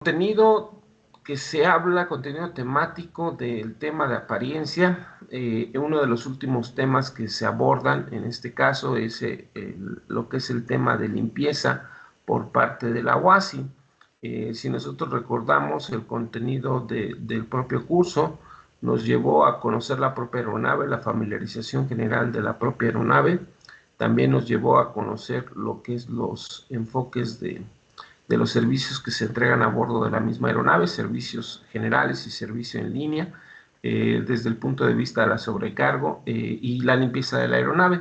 contenido que se habla, contenido temático del tema de apariencia. Uno de los últimos temas que se abordan en este caso es lo que es el tema de limpieza por parte de la UASI. Si nosotros recordamos, el contenido del propio curso nos llevó a conocer la propia aeronave, la familiarización general de la propia aeronave. También nos llevó a conocer lo que es los enfoques de los servicios que se entregan a bordo de la misma aeronave, servicios generales y servicio en línea, desde el punto de vista de la sobrecargo y la limpieza de la aeronave.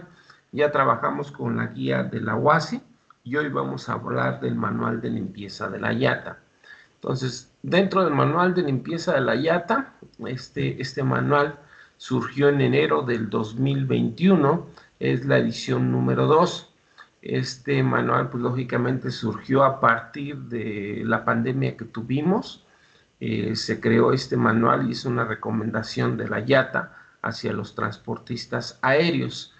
Ya trabajamos con la guía de la UASI y hoy vamos a hablar del manual de limpieza de la IATA. Entonces, dentro del manual de limpieza de la IATA, este manual surgió en enero del 2021, es la edición número 2. Este manual, pues lógicamente surgió a partir de la pandemia que tuvimos. Se creó este manual y es una recomendación de la IATA hacia los transportistas aéreos.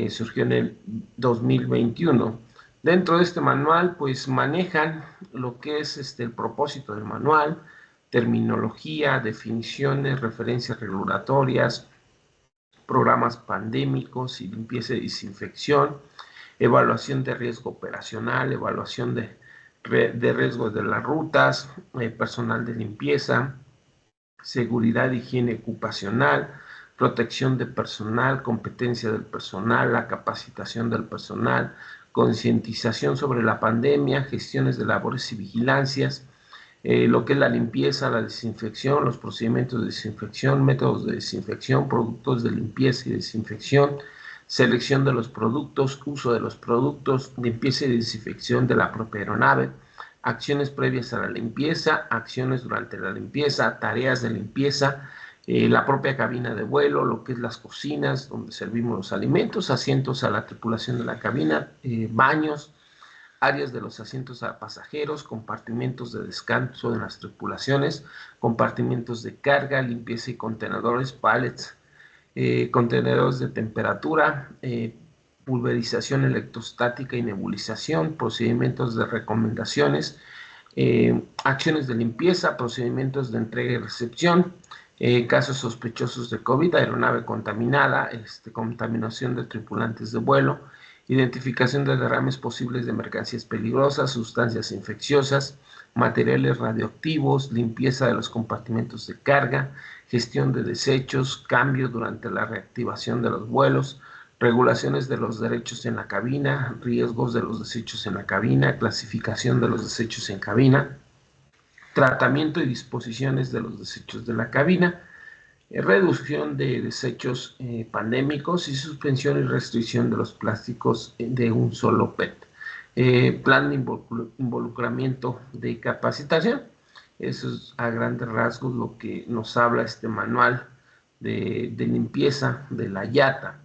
Surgió en el 2021. Dentro de este manual, pues manejan lo que es el propósito del manual, terminología, definiciones, referencias regulatorias, programas pandémicos y limpieza y desinfección, evaluación de riesgo operacional, evaluación de riesgos de las rutas, personal de limpieza, seguridad, higiene ocupacional, protección de personal, competencia del personal, la capacitación del personal, concientización sobre la pandemia, gestiones de labores y vigilancias, lo que es la limpieza, la desinfección, los procedimientos de desinfección, métodos de desinfección, productos de limpieza y desinfección, selección de los productos, uso de los productos, limpieza y desinfección de la propia aeronave, acciones previas a la limpieza, acciones durante la limpieza, tareas de limpieza, la propia cabina de vuelo, lo que es las cocinas donde servimos los alimentos, asientos a la tripulación de la cabina, baños, áreas de los asientos a pasajeros, compartimentos de descanso en las tripulaciones, compartimentos de carga, limpieza y contenedores, pallets, contenedores de temperatura, pulverización electrostática y nebulización, procedimientos de recomendaciones, acciones de limpieza, procedimientos de entrega y recepción, casos sospechosos de COVID, aeronave contaminada, contaminación de tripulantes de vuelo, identificación de derrames posibles de mercancías peligrosas, sustancias infecciosas, materiales radioactivos, limpieza de los compartimentos de carga, gestión de desechos, cambio durante la reactivación de los vuelos, regulaciones de los derechos en la cabina, riesgos de los desechos en la cabina, clasificación de los desechos en cabina, tratamiento y disposiciones de los desechos de la cabina, reducción de desechos pandémicos y suspensión y restricción de los plásticos de un solo PET. Plan de involucramiento de capacitación. Eso es a grandes rasgos lo que nos habla este manual de limpieza de la IATA.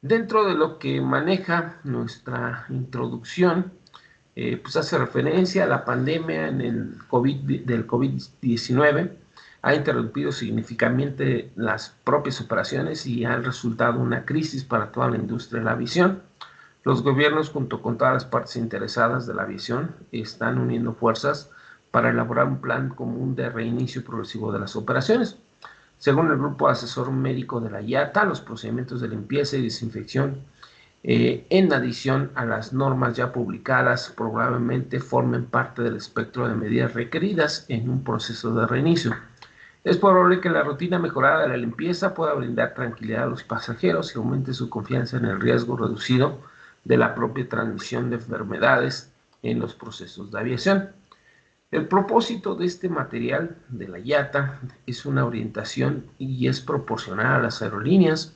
Dentro de lo que maneja nuestra introducción, pues hace referencia a la pandemia del COVID-19, ha interrumpido significativamente las propias operaciones y ha resultado una crisis para toda la industria de la aviación. Los gobiernos, junto con todas las partes interesadas de la aviación, están uniendo fuerzas para elaborar un plan común de reinicio progresivo de las operaciones. Según el grupo asesor médico de la IATA, los procedimientos de limpieza y desinfección, en adición a las normas ya publicadas, probablemente formen parte del espectro de medidas requeridas en un proceso de reinicio. Es probable que la rutina mejorada de la limpieza pueda brindar tranquilidad a los pasajeros y aumente su confianza en el riesgo reducido de la propia transmisión de enfermedades en los procesos de aviación. El propósito de este material de la IATA es una orientación y es proporcionar a las aerolíneas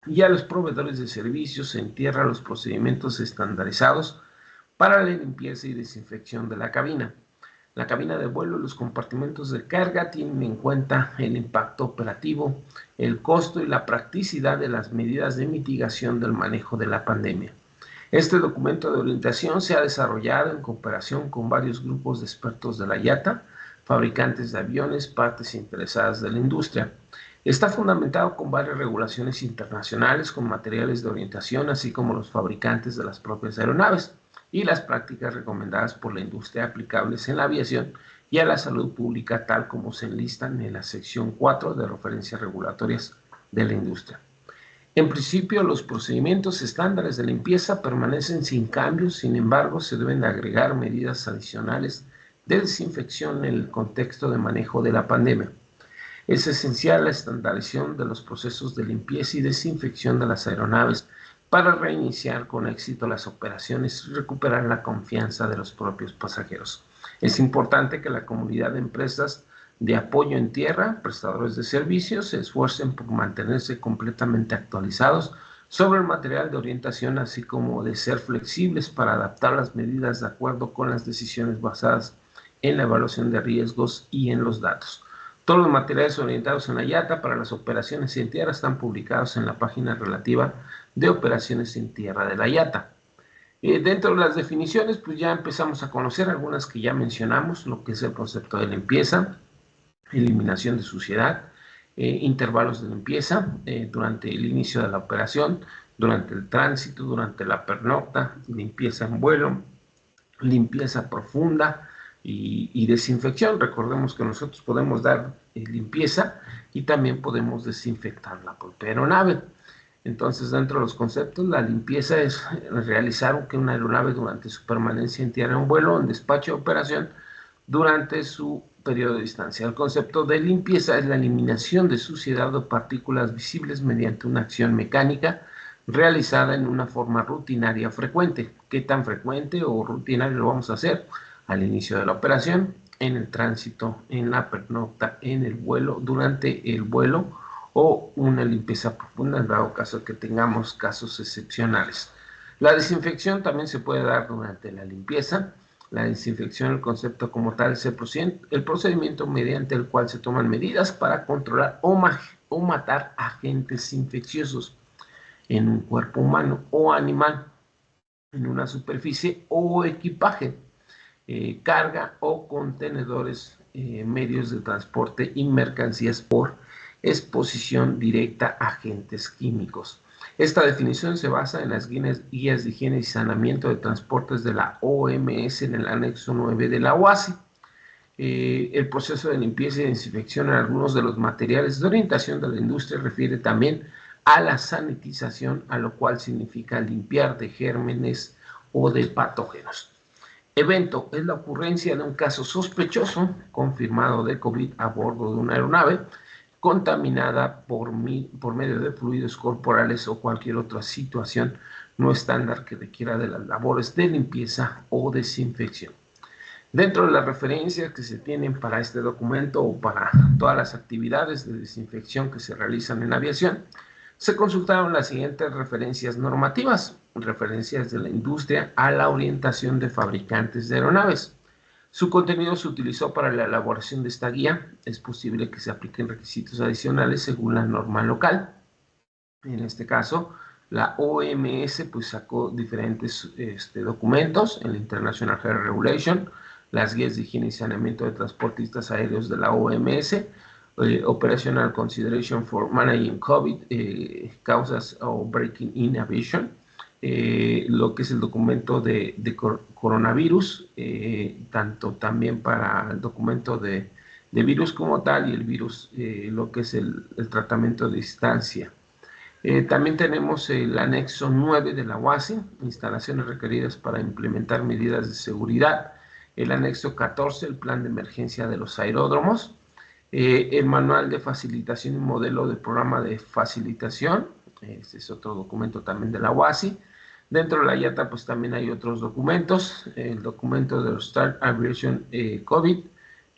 y a los proveedores de servicios en tierra los procedimientos estandarizados para la limpieza y desinfección de la cabina. La cabina de vuelo y los compartimentos de carga tienen en cuenta el impacto operativo, el costo y la practicidad de las medidas de mitigación del manejo de la pandemia. Este documento de orientación se ha desarrollado en cooperación con varios grupos de expertos de la IATA, fabricantes de aviones, partes interesadas de la industria. Está fundamentado con varias regulaciones internacionales, con materiales de orientación, así como los fabricantes de las propias aeronaves y las prácticas recomendadas por la industria aplicables en la aviación y a la salud pública, tal como se enlistan en la sección 4 de referencias regulatorias de la industria. En principio, los procedimientos estándares de limpieza permanecen sin cambios, sin embargo, se deben agregar medidas adicionales de desinfección en el contexto de manejo de la pandemia. Es esencial la estandarización de los procesos de limpieza y desinfección de las aeronaves para reiniciar con éxito las operaciones y recuperar la confianza de los propios pasajeros. Es importante que la comunidad de empresas de apoyo en tierra, prestadores de servicios, se esfuercen por mantenerse completamente actualizados sobre el material de orientación, así como de ser flexibles para adaptar las medidas de acuerdo con las decisiones basadas en la evaluación de riesgos y en los datos. Todos los materiales orientados en la IATA para las operaciones en tierra están publicados en la página relativa de operaciones en tierra de la IATA. Dentro de las definiciones, pues ya empezamos a conocer algunas que ya mencionamos, lo que es el concepto de limpieza, eliminación de suciedad, intervalos de limpieza durante el inicio de la operación, durante el tránsito, durante la pernocta, limpieza en vuelo, limpieza profunda y desinfección. Recordemos que nosotros podemos dar limpieza y también podemos desinfectar la propia aeronave. Entonces, dentro de los conceptos, la limpieza es realizar que una aeronave durante su permanencia en tierra, en vuelo, en despacho de operación, durante su periodo de distancia. El concepto de limpieza es la eliminación de suciedad o partículas visibles mediante una acción mecánica realizada en una forma rutinaria frecuente. ¿Qué tan frecuente o rutinario lo vamos a hacer? Al inicio de la operación, en el tránsito, en la pernocta, en el vuelo, durante el vuelo, o una limpieza profunda en dado caso que tengamos casos excepcionales. La desinfección también se puede dar durante la limpieza. La desinfección, el concepto como tal, es el procedimiento mediante el cual se toman medidas para controlar o matar agentes infecciosos en un cuerpo humano o animal, en una superficie o equipaje, carga o contenedores, medios de transporte y mercancías por exposición directa a agentes químicos. Esta definición se basa en las guías de higiene y saneamiento de transportes de la OMS en el anexo 9 de la OASI. El proceso de limpieza y desinfección en algunos de los materiales de orientación de la industria refiere también a la sanitización, a lo cual significa limpiar de gérmenes o de patógenos. Evento es la ocurrencia de un caso sospechoso confirmado de COVID a bordo de una aeronave contaminada por medio de fluidos corporales o cualquier otra situación no estándar que requiera de las labores de limpieza o desinfección. Dentro de las referencias que se tienen para este documento o para todas las actividades de desinfección que se realizan en aviación, se consultaron las siguientes referencias normativas, referencias de la industria a la orientación de fabricantes de aeronaves. Su contenido se utilizó para la elaboración de esta guía. Es posible que se apliquen requisitos adicionales según la norma local. En este caso, la OMS pues sacó diferentes documentos, el International Air Regulation, las guías de higiene y saneamiento de transportistas aéreos de la OMS, Operational Consideration for Managing COVID, Causas of Breaking in Aviation, lo que es el documento de coronavirus, tanto también para el documento de virus como tal y el virus, lo que es el tratamiento de distancia. También tenemos el anexo 9 de la OASI, instalaciones requeridas para implementar medidas de seguridad. El anexo 14, el plan de emergencia de los aeródromos. El manual de facilitación y modelo de programa de facilitación. Este es otro documento también de la OASI. Dentro de la IATA pues también hay otros documentos. El documento de los Start Aviation COVID.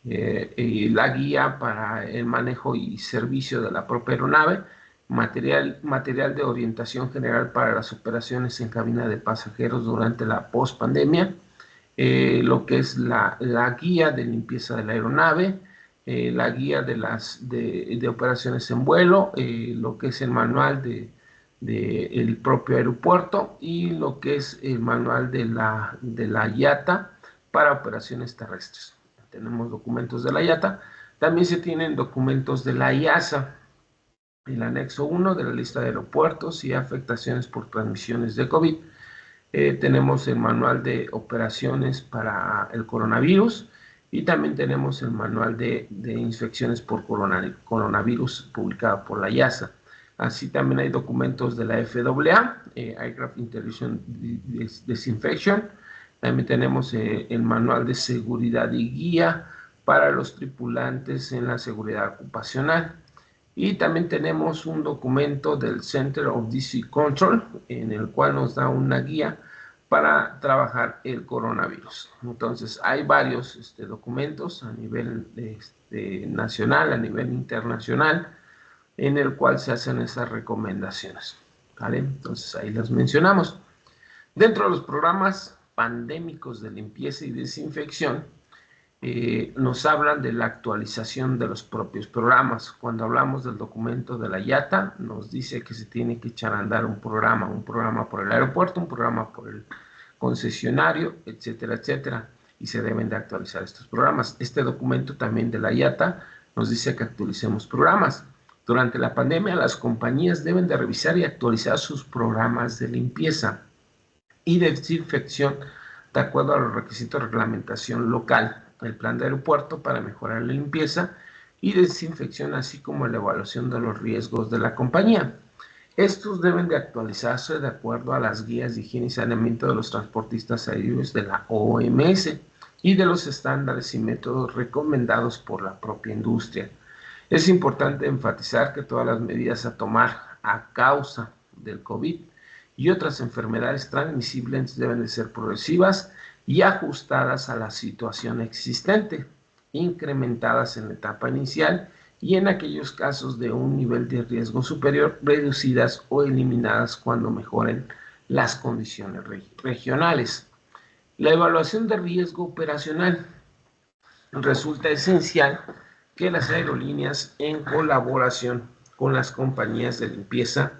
La guía para el manejo y servicio de la propia aeronave. Material de orientación general para las operaciones en cabina de pasajeros durante la post-pandemia, lo que es la guía de limpieza de la aeronave, la guía de operaciones en vuelo, lo que es el manual del propio aeropuerto y lo que es el manual de la IATA para operaciones terrestres. Tenemos documentos de la IATA, también se tienen documentos de la IASA. El anexo 1 de la lista de aeropuertos y afectaciones por transmisiones de COVID. Tenemos el manual de operaciones para el coronavirus y también tenemos el manual de infecciones por coronavirus publicado por la IASA. Así también hay documentos de la FAA, Aircraft Intelligence Disinfection. También tenemos el manual de seguridad y guía para los tripulantes en la seguridad ocupacional. Y también tenemos un documento del Center of Disease Control, en el cual nos da una guía para trabajar el coronavirus. Entonces, hay varios documentos a nivel nacional, a nivel internacional, en el cual se hacen esas recomendaciones, ¿vale? Entonces, ahí las mencionamos. Dentro de los programas pandémicos de limpieza y desinfección, nos hablan de la actualización de los propios programas. Cuando hablamos del documento de la IATA, nos dice que se tiene que echar a andar un programa por el aeropuerto, un programa por el concesionario, etcétera, etcétera, y se deben de actualizar estos programas. Este documento también de la IATA nos dice que actualicemos programas. Durante la pandemia, las compañías deben de revisar y actualizar sus programas de limpieza y desinfección de acuerdo a los requisitos de reglamentación local, el plan de aeropuerto para mejorar la limpieza y desinfección, así como la evaluación de los riesgos de la compañía. Estos deben de actualizarse de acuerdo a las guías de higiene y saneamiento de los transportistas aéreos de la OMS y de los estándares y métodos recomendados por la propia industria. Es importante enfatizar que todas las medidas a tomar a causa del COVID y otras enfermedades transmisibles deben de ser progresivas y ajustadas a la situación existente, incrementadas en la etapa inicial y en aquellos casos de un nivel de riesgo superior, reducidas o eliminadas cuando mejoren las condiciones regionales. La evaluación de riesgo operacional. Resulta esencial que las aerolíneas, en colaboración con las compañías de limpieza,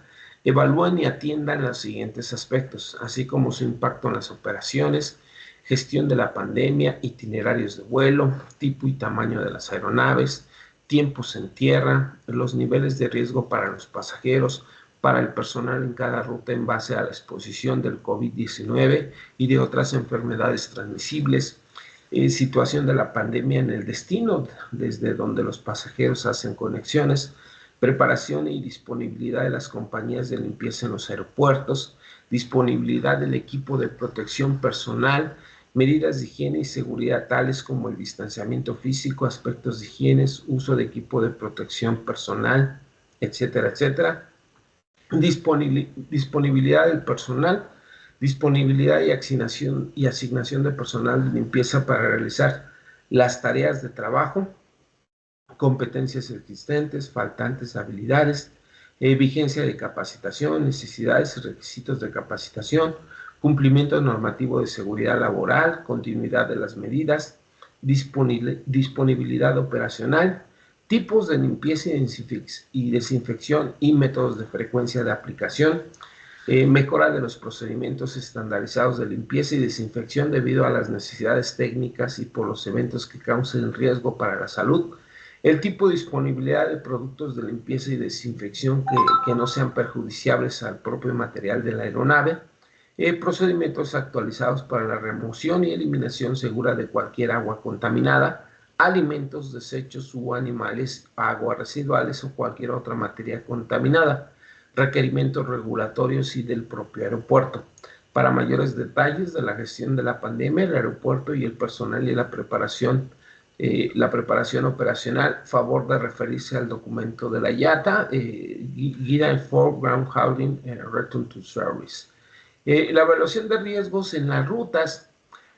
evalúen y atiendan los siguientes aspectos, así como su impacto en las operaciones, gestión de la pandemia, itinerarios de vuelo, tipo y tamaño de las aeronaves, tiempos en tierra, los niveles de riesgo para los pasajeros, para el personal en cada ruta en base a la exposición del COVID-19 y de otras enfermedades transmisibles, situación de la pandemia en el destino, desde donde los pasajeros hacen conexiones, preparación y disponibilidad de las compañías de limpieza en los aeropuertos, disponibilidad del equipo de protección personal, medidas de higiene y seguridad tales como el distanciamiento físico, aspectos de higiene, uso de equipo de protección personal, etcétera, etcétera. Disponibilidad del personal, disponibilidad y asignación de personal de limpieza para realizar las tareas de trabajo, competencias existentes, faltantes habilidades, vigencia de capacitación, necesidades y requisitos de capacitación, cumplimiento normativo de seguridad laboral, continuidad de las medidas, disponibilidad operacional, tipos de limpieza y desinfección y métodos de frecuencia de aplicación, mejora de los procedimientos estandarizados de limpieza y desinfección debido a las necesidades técnicas y por los eventos que causen riesgo para la salud, el tipo de disponibilidad de productos de limpieza y desinfección que no sean perjudiciables al propio material de la aeronave, procedimientos actualizados para la remoción y eliminación segura de cualquier agua contaminada, alimentos, desechos u animales, aguas residuales o cualquier otra materia contaminada, requerimientos regulatorios y del propio aeropuerto. Para mayores detalles de la gestión de la pandemia, el aeropuerto y el personal y la preparación operacional, favor de referirse al documento de la IATA, Guide for Ground Handling Return to Service. La evaluación de riesgos en las rutas.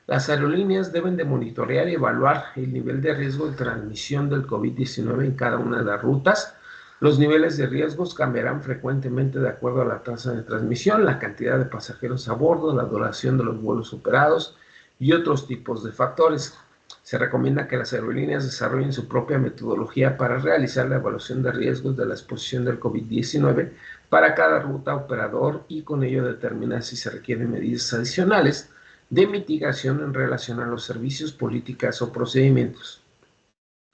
Las aerolíneas deben de monitorear y evaluar el nivel de riesgo de transmisión del COVID-19 en cada una de las rutas. Los niveles de riesgos cambiarán frecuentemente de acuerdo a la tasa de transmisión, la cantidad de pasajeros a bordo, la duración de los vuelos operados y otros tipos de factores. Se recomienda que las aerolíneas desarrollen su propia metodología para realizar la evaluación de riesgos de la exposición del COVID-19 para cada ruta, operador, y con ello determinar si se requieren medidas adicionales de mitigación en relación a los servicios, políticas o procedimientos.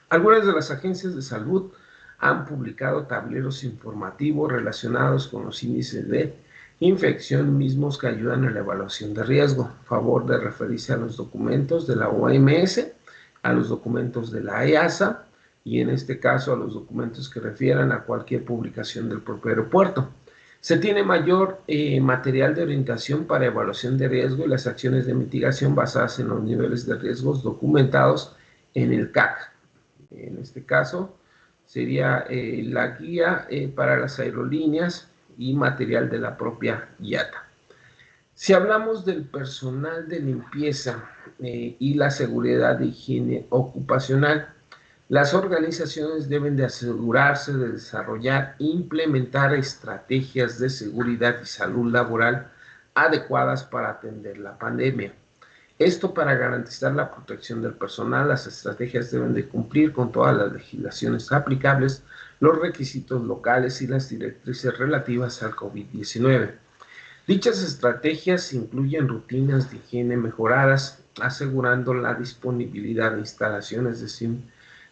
Algunas de las agencias de salud han publicado tableros informativos relacionados con los índices de infección mismos que ayudan a la evaluación de riesgo. Favor de referirse a los documentos de la OMS a los documentos de la EASA y en este caso a los documentos que refieran a cualquier publicación del propio aeropuerto. Se tiene mayor material de orientación para evaluación de riesgo y las acciones de mitigación basadas en los niveles de riesgos documentados en el CAC. En este caso sería la guía para las aerolíneas y material de la propia IATA. Si hablamos del personal de limpieza y la seguridad de higiene ocupacional, las organizaciones deben de asegurarse de desarrollar e implementar estrategias de seguridad y salud laboral adecuadas para atender la pandemia. Esto para garantizar la protección del personal, las estrategias deben de cumplir con todas las legislaciones aplicables, los requisitos locales y las directrices relativas al COVID-19. Dichas estrategias incluyen rutinas de higiene mejoradas, asegurando la disponibilidad de instalaciones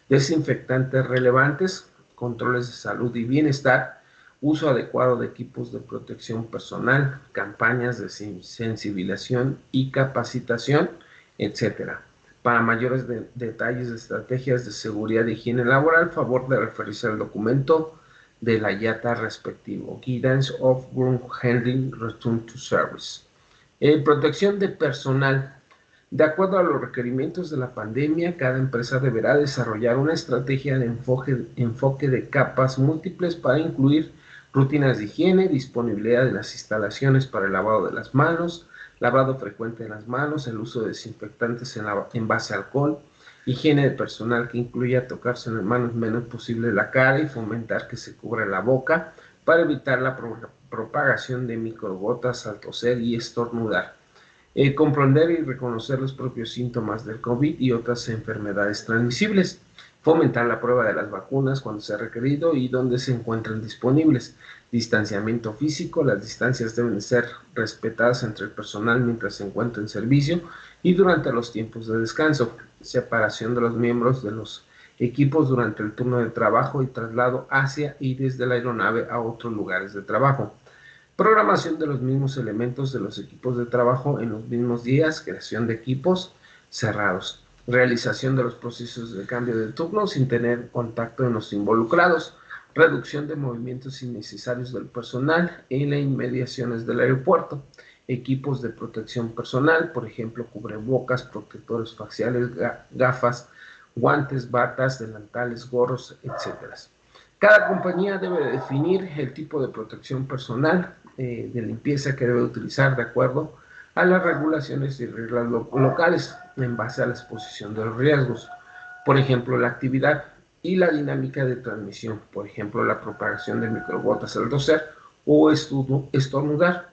desinfectantes relevantes, controles de salud y bienestar, uso adecuado de equipos de protección personal, campañas de sensibilización y capacitación, etc. Para mayores detalles de estrategias de seguridad y higiene laboral, favor de referirse al documento de la IATA respectivo, Guidance of Ground Handling Return to Service. Protección de personal. De acuerdo a los requerimientos de la pandemia, cada empresa deberá desarrollar una estrategia de enfoque de capas múltiples para incluir rutinas de higiene, disponibilidad de las instalaciones para el lavado de las manos, lavado frecuente de las manos, el uso de desinfectantes en base a alcohol, higiene de personal que incluya tocarse en las manos menos posible la cara y fomentar que se cubra la boca para evitar la propagación de microgotas al toser y estornudar. Comprender y reconocer los propios síntomas del COVID y otras enfermedades transmisibles, fomentar la prueba de las vacunas cuando sea requerido y donde se encuentran disponibles, distanciamiento físico, las distancias deben ser respetadas entre el personal mientras se encuentra en servicio y durante los tiempos de descanso, separación de los miembros de los equipos durante el turno de trabajo y traslado hacia y desde la aeronave a otros lugares de trabajo. Programación de los mismos elementos de los equipos de trabajo en los mismos días, creación de equipos cerrados, realización de los procesos de cambio de turno sin tener contacto en los involucrados, reducción de movimientos innecesarios del personal en las inmediaciones del aeropuerto, equipos de protección personal, por ejemplo, cubrebocas, protectores faciales, gafas, guantes, batas, delantales, gorros, etc. Cada compañía debe definir el tipo de protección personal de limpieza que debe utilizar de acuerdo a las regulaciones y reglas locales en base a la exposición de los riesgos. Por ejemplo, la actividad y la dinámica de transmisión, por ejemplo, la propagación de microgotas al toser o estornudar.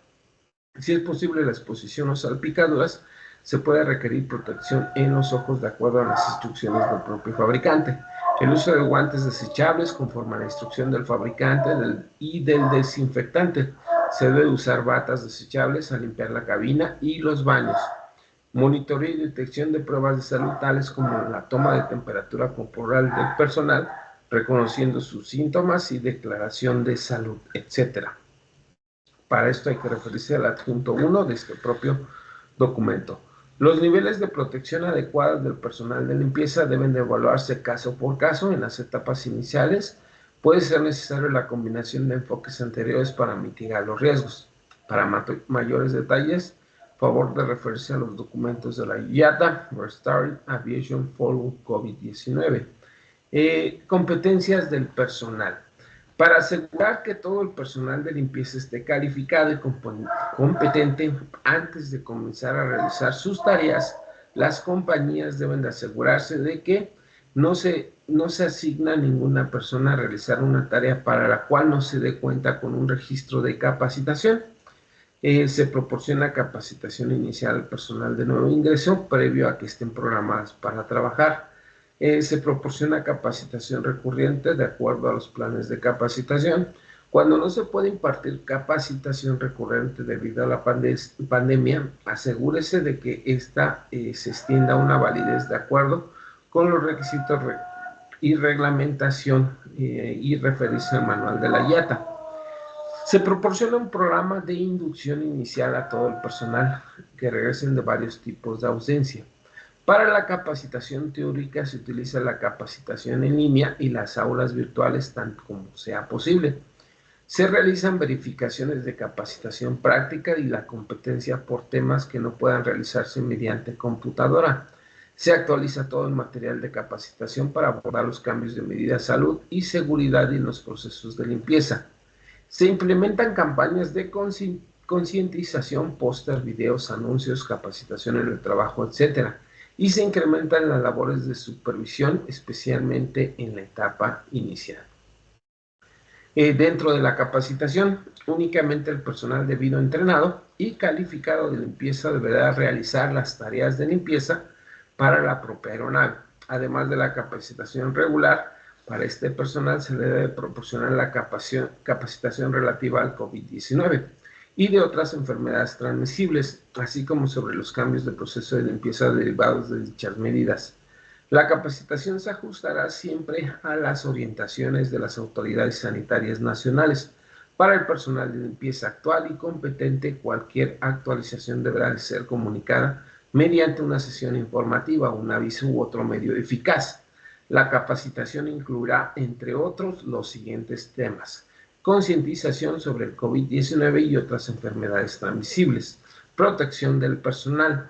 Si es posible la exposición o salpicaduras, se puede requerir protección en los ojos de acuerdo a las instrucciones del propio fabricante. El uso de guantes desechables conforme a la instrucción del fabricante y del desinfectante. Se debe usar batas desechables al limpiar la cabina y los baños. Monitoreo y detección de pruebas de salud tales como la toma de temperatura corporal del personal, reconociendo sus síntomas y declaración de salud, etc. Para esto hay que referirse al adjunto 1 de este propio documento. Los niveles de protección adecuados del personal de limpieza deben de evaluarse caso por caso en las etapas iniciales. Puede ser necesario la combinación de enfoques anteriores para mitigar los riesgos. Para mayores detalles, favor de referirse a los documentos de la IATA, Restart Aviation Forum COVID-19. Competencias del personal. Para asegurar que todo el personal de limpieza esté calificado y competente antes de comenzar a realizar sus tareas, las compañías deben de asegurarse de que no se asigna a ninguna persona a realizar una tarea para la cual no se dé cuenta con un registro de capacitación. Se proporciona capacitación inicial al personal de nuevo ingreso previo a que estén programadas para trabajar. Se proporciona capacitación recurrente de acuerdo a los planes de capacitación. Cuando no se puede impartir capacitación recurrente debido a la pandemia, asegúrese de que ésta se extienda a una validez de acuerdo con los requisitos y reglamentación y referirse al manual de la IATA. Se proporciona un programa de inducción inicial a todo el personal que regresen de varios tipos de ausencia. Para la capacitación teórica se utiliza la capacitación en línea y las aulas virtuales tanto como sea posible. Se realizan verificaciones de capacitación práctica y la competencia por temas que no puedan realizarse mediante computadora. Se actualiza todo el material de capacitación para abordar los cambios de medida de salud y seguridad en los procesos de limpieza. Se implementan campañas de concientización, póster, videos, anuncios, capacitación en el trabajo, etc. Y se incrementan las labores de supervisión, especialmente en la etapa inicial. Dentro de la capacitación, únicamente el personal debido entrenado y calificado de limpieza deberá realizar las tareas de limpieza para la propia aeronave. Además de la capacitación regular, para este personal se le debe proporcionar la capacitación relativa al COVID-19 y de otras enfermedades transmisibles, así como sobre los cambios de proceso de limpieza derivados de dichas medidas. La capacitación se ajustará siempre a las orientaciones de las autoridades sanitarias nacionales. Para el personal de limpieza actual y competente, cualquier actualización deberá ser comunicada mediante una sesión informativa, un aviso u otro medio eficaz. La capacitación incluirá, entre otros, los siguientes temas: concientización sobre el COVID-19 y otras enfermedades transmisibles, protección del personal,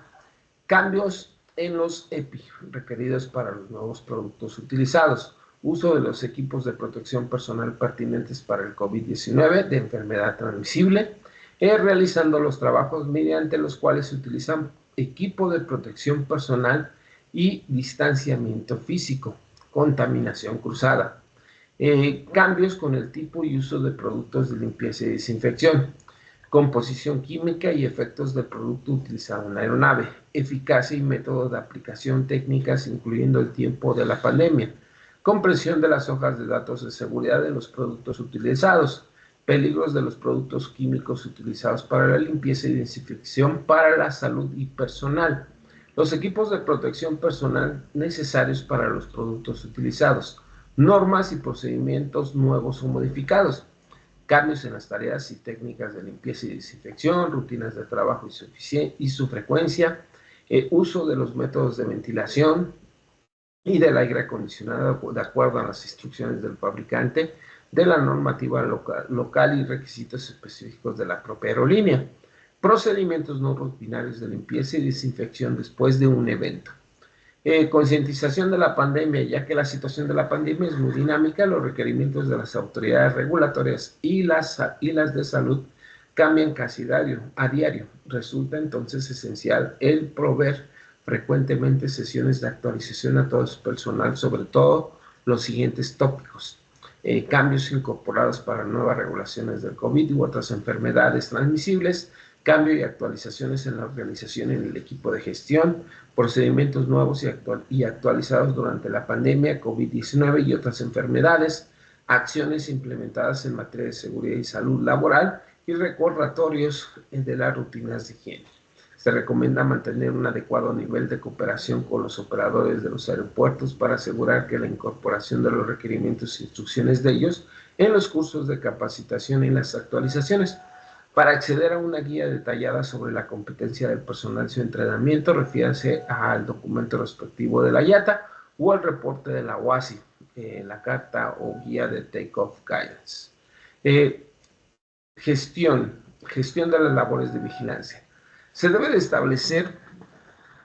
cambios en los EPI requeridos para los nuevos productos utilizados, uso de los equipos de protección personal pertinentes para el COVID-19 de enfermedad transmisible, realizando los trabajos mediante los cuales se utilizan equipo de protección personal y distanciamiento físico, contaminación cruzada, cambios con el tipo y uso de productos de limpieza y desinfección, composición química y efectos del producto utilizado en la aeronave, eficacia y método de aplicación, técnicas incluyendo el tiempo de la pandemia, comprensión de las hojas de datos de seguridad de los productos utilizados, peligros de los productos químicos utilizados para la limpieza y desinfección para la salud y personal, los equipos de protección personal necesarios para los productos utilizados, normas y procedimientos nuevos o modificados, cambios en las tareas y técnicas de limpieza y desinfección, rutinas de trabajo y su frecuencia, uso de los métodos de ventilación y del aire acondicionado de acuerdo a las instrucciones del fabricante, de la normativa local y requisitos específicos de la propia aerolínea, procedimientos no rutinarios de limpieza y desinfección después de un evento. Concientización de la pandemia, ya que la situación de la pandemia es muy dinámica, los requerimientos de las autoridades regulatorias y las de salud cambian casi a diario. Resulta entonces esencial el proveer frecuentemente sesiones de actualización a todo su personal, sobre todo los siguientes tópicos: cambios incorporados para nuevas regulaciones del COVID u otras enfermedades transmisibles, cambio y actualizaciones en la organización y en el equipo de gestión, procedimientos nuevos y actualizados durante la pandemia, COVID-19 y otras enfermedades, acciones implementadas en materia de seguridad y salud laboral y recordatorios de las rutinas de higiene. Se recomienda mantener un adecuado nivel de cooperación con los operadores de los aeropuertos para asegurar que la incorporación de los requerimientos e instrucciones de ellos en los cursos de capacitación y las actualizaciones. Para acceder a una guía detallada sobre la competencia del personal y su entrenamiento, refiérase al documento respectivo de la IATA o al reporte de la OASI, la carta o guía de Take-Off Guidance. Gestión de las labores de vigilancia. Se debe de establecer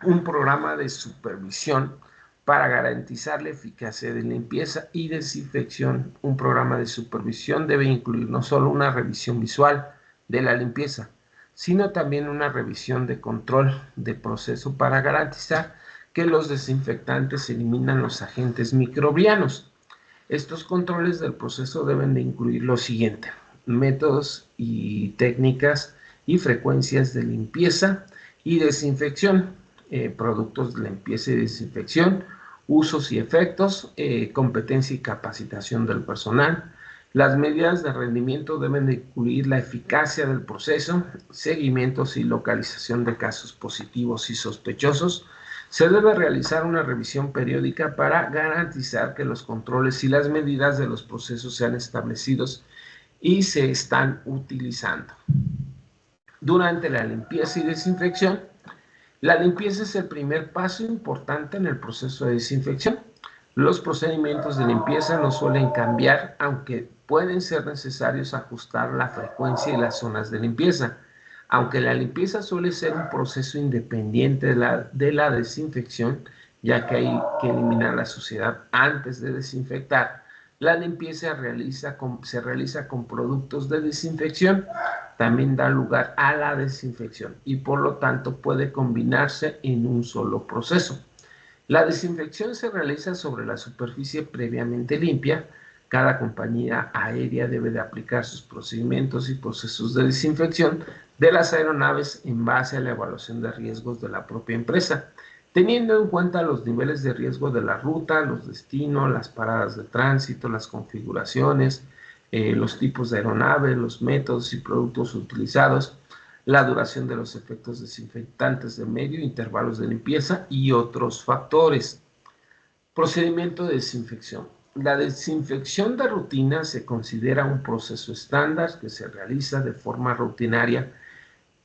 un programa de supervisión para garantizar la eficacia de limpieza y desinfección. Un programa de supervisión debe incluir no solo una revisión visual de la limpieza, sino también una revisión de control de proceso para garantizar que los desinfectantes eliminan los agentes microbianos. Estos controles del proceso deben de incluir lo siguiente: métodos y técnicas y frecuencias de limpieza y desinfección, productos de limpieza y desinfección, usos y efectos, competencia y capacitación del personal. Las medidas de rendimiento deben de incluir la eficacia del proceso, seguimientos y localización de casos positivos y sospechosos. Se debe realizar una revisión periódica para garantizar que los controles y las medidas de los procesos sean establecidos y se están utilizando. Durante la limpieza y desinfección, La limpieza es el primer paso importante en el proceso de desinfección. Los procedimientos de limpieza no suelen cambiar, aunque pueden ser necesarios ajustar la frecuencia y las zonas de limpieza. Aunque la limpieza suele ser un proceso independiente de la desinfección, ya que hay que eliminar la suciedad antes de desinfectar, la limpieza se realiza con productos de desinfección, también da lugar a la desinfección y por lo tanto puede combinarse en un solo proceso. La desinfección se realiza sobre la superficie previamente limpia. Cada compañía aérea debe de aplicar sus procedimientos y procesos de desinfección de las aeronaves en base a la evaluación de riesgos de la propia empresa, teniendo en cuenta los niveles de riesgo de la ruta, los destinos, las paradas de tránsito, las configuraciones, los tipos de aeronave, los métodos y productos utilizados, la duración de los efectos desinfectantes de medio, intervalos de limpieza y otros factores. Procedimiento de desinfección. La desinfección de rutina se considera un proceso estándar que se realiza de forma rutinaria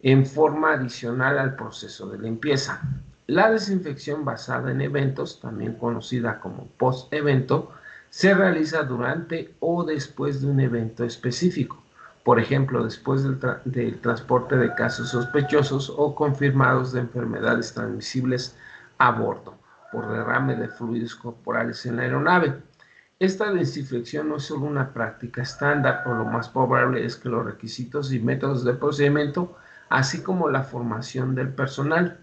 en forma adicional al proceso de limpieza. La desinfección basada en eventos, también conocida como post-evento, se realiza durante o después de un evento específico. Por ejemplo, después del transporte de casos sospechosos o confirmados de enfermedades transmisibles a bordo, por derrame de fluidos corporales en la aeronave. Esta desinfección no es solo una práctica estándar, o lo más probable es que los requisitos y métodos de procedimiento, así como la formación del personal,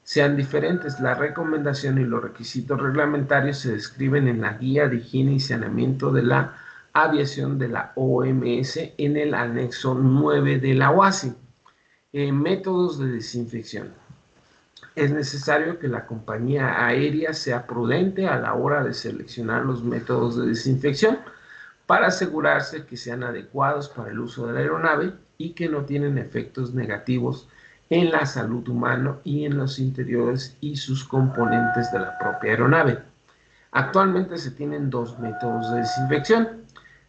sean diferentes. La recomendación y los requisitos reglamentarios se describen en la Guía de Higiene y Saneamiento de la Aviación de la OMS en el anexo 9 de la OASI. Métodos de desinfección. Es necesario que la compañía aérea sea prudente a la hora de seleccionar los métodos de desinfección para asegurarse que sean adecuados para el uso de la aeronave y que no tienen efectos negativos en la salud humana y en los interiores y sus componentes de la propia aeronave. Actualmente se tienen dos métodos de desinfección.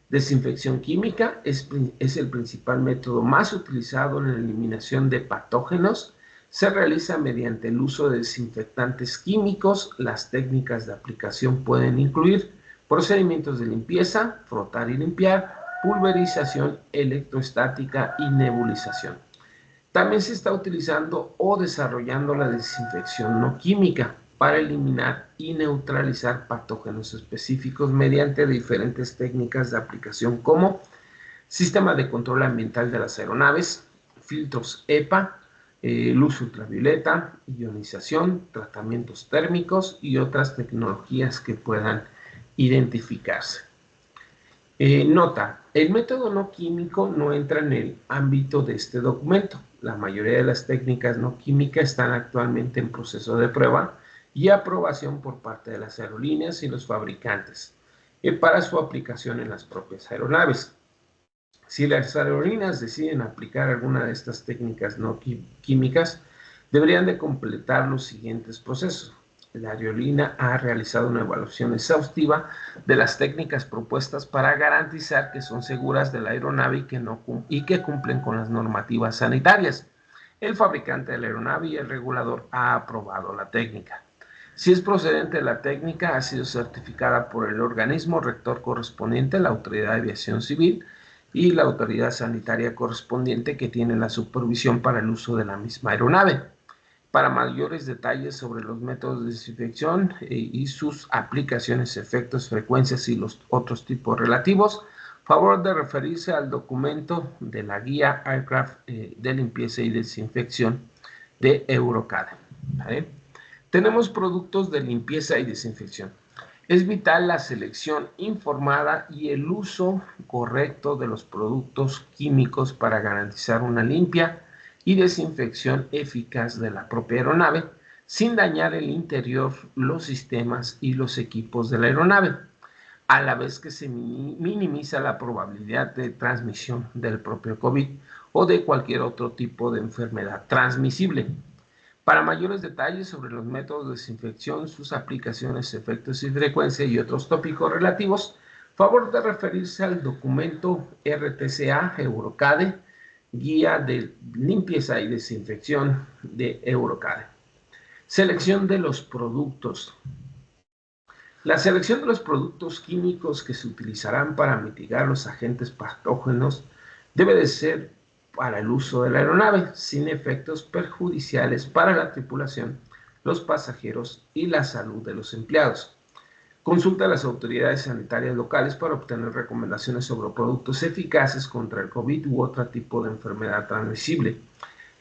Desinfección química es el principal método más utilizado en la eliminación de patógenos. Se realiza mediante el uso de desinfectantes químicos. Las técnicas de aplicación pueden incluir procedimientos de limpieza, frotar y limpiar, pulverización electrostática y nebulización. También se está utilizando o desarrollando la desinfección no química para eliminar y neutralizar patógenos específicos mediante diferentes técnicas de aplicación como sistema de control ambiental de las aeronaves, filtros EPA, luz ultravioleta, ionización, tratamientos térmicos y otras tecnologías que puedan identificarse. Nota, el método no químico no entra en el ámbito de este documento. La mayoría de las técnicas no químicas están actualmente en proceso de prueba y aprobación por parte de las aerolíneas y los fabricantes para su aplicación en las propias aeronaves. Si las aerolíneas deciden aplicar alguna de estas técnicas no químicas, deberían de completar los siguientes procesos. La aerolínea ha realizado una evaluación exhaustiva de las técnicas propuestas para garantizar que son seguras de la aeronave y que cumplen con las normativas sanitarias. El fabricante de la aeronave y el regulador ha aprobado la técnica. Si es procedente la técnica, ha sido certificada por el organismo rector correspondiente, la Autoridad de Aviación Civil y la autoridad sanitaria correspondiente que tiene la supervisión para el uso de la misma aeronave. Para mayores detalles sobre los métodos de desinfección y sus aplicaciones, efectos, frecuencias y los otros tipos relativos, favor de referirse al documento de la Guía Aircraft de Limpieza y Desinfección de EUROCADE. ¿Vale? Tenemos productos de limpieza y desinfección. Es vital la selección informada y el uso correcto de los productos químicos para garantizar una limpia y desinfección eficaz de la propia aeronave, sin dañar el interior, los sistemas y los equipos de la aeronave, a la vez que se minimiza la probabilidad de transmisión del propio COVID o de cualquier otro tipo de enfermedad transmisible. Para mayores detalles sobre los métodos de desinfección, sus aplicaciones, efectos y frecuencia y otros tópicos relativos, favor de referirse al documento RTCA EUROCADE, Guía de Limpieza y Desinfección de EUROCADE. Selección de los productos. La selección de los productos químicos que se utilizarán para mitigar los agentes patógenos debe de ser para el uso de la aeronave, sin efectos perjudiciales para la tripulación, los pasajeros y la salud de los empleados. Consulta a las autoridades sanitarias locales para obtener recomendaciones sobre productos eficaces contra el COVID u otro tipo de enfermedad transmisible.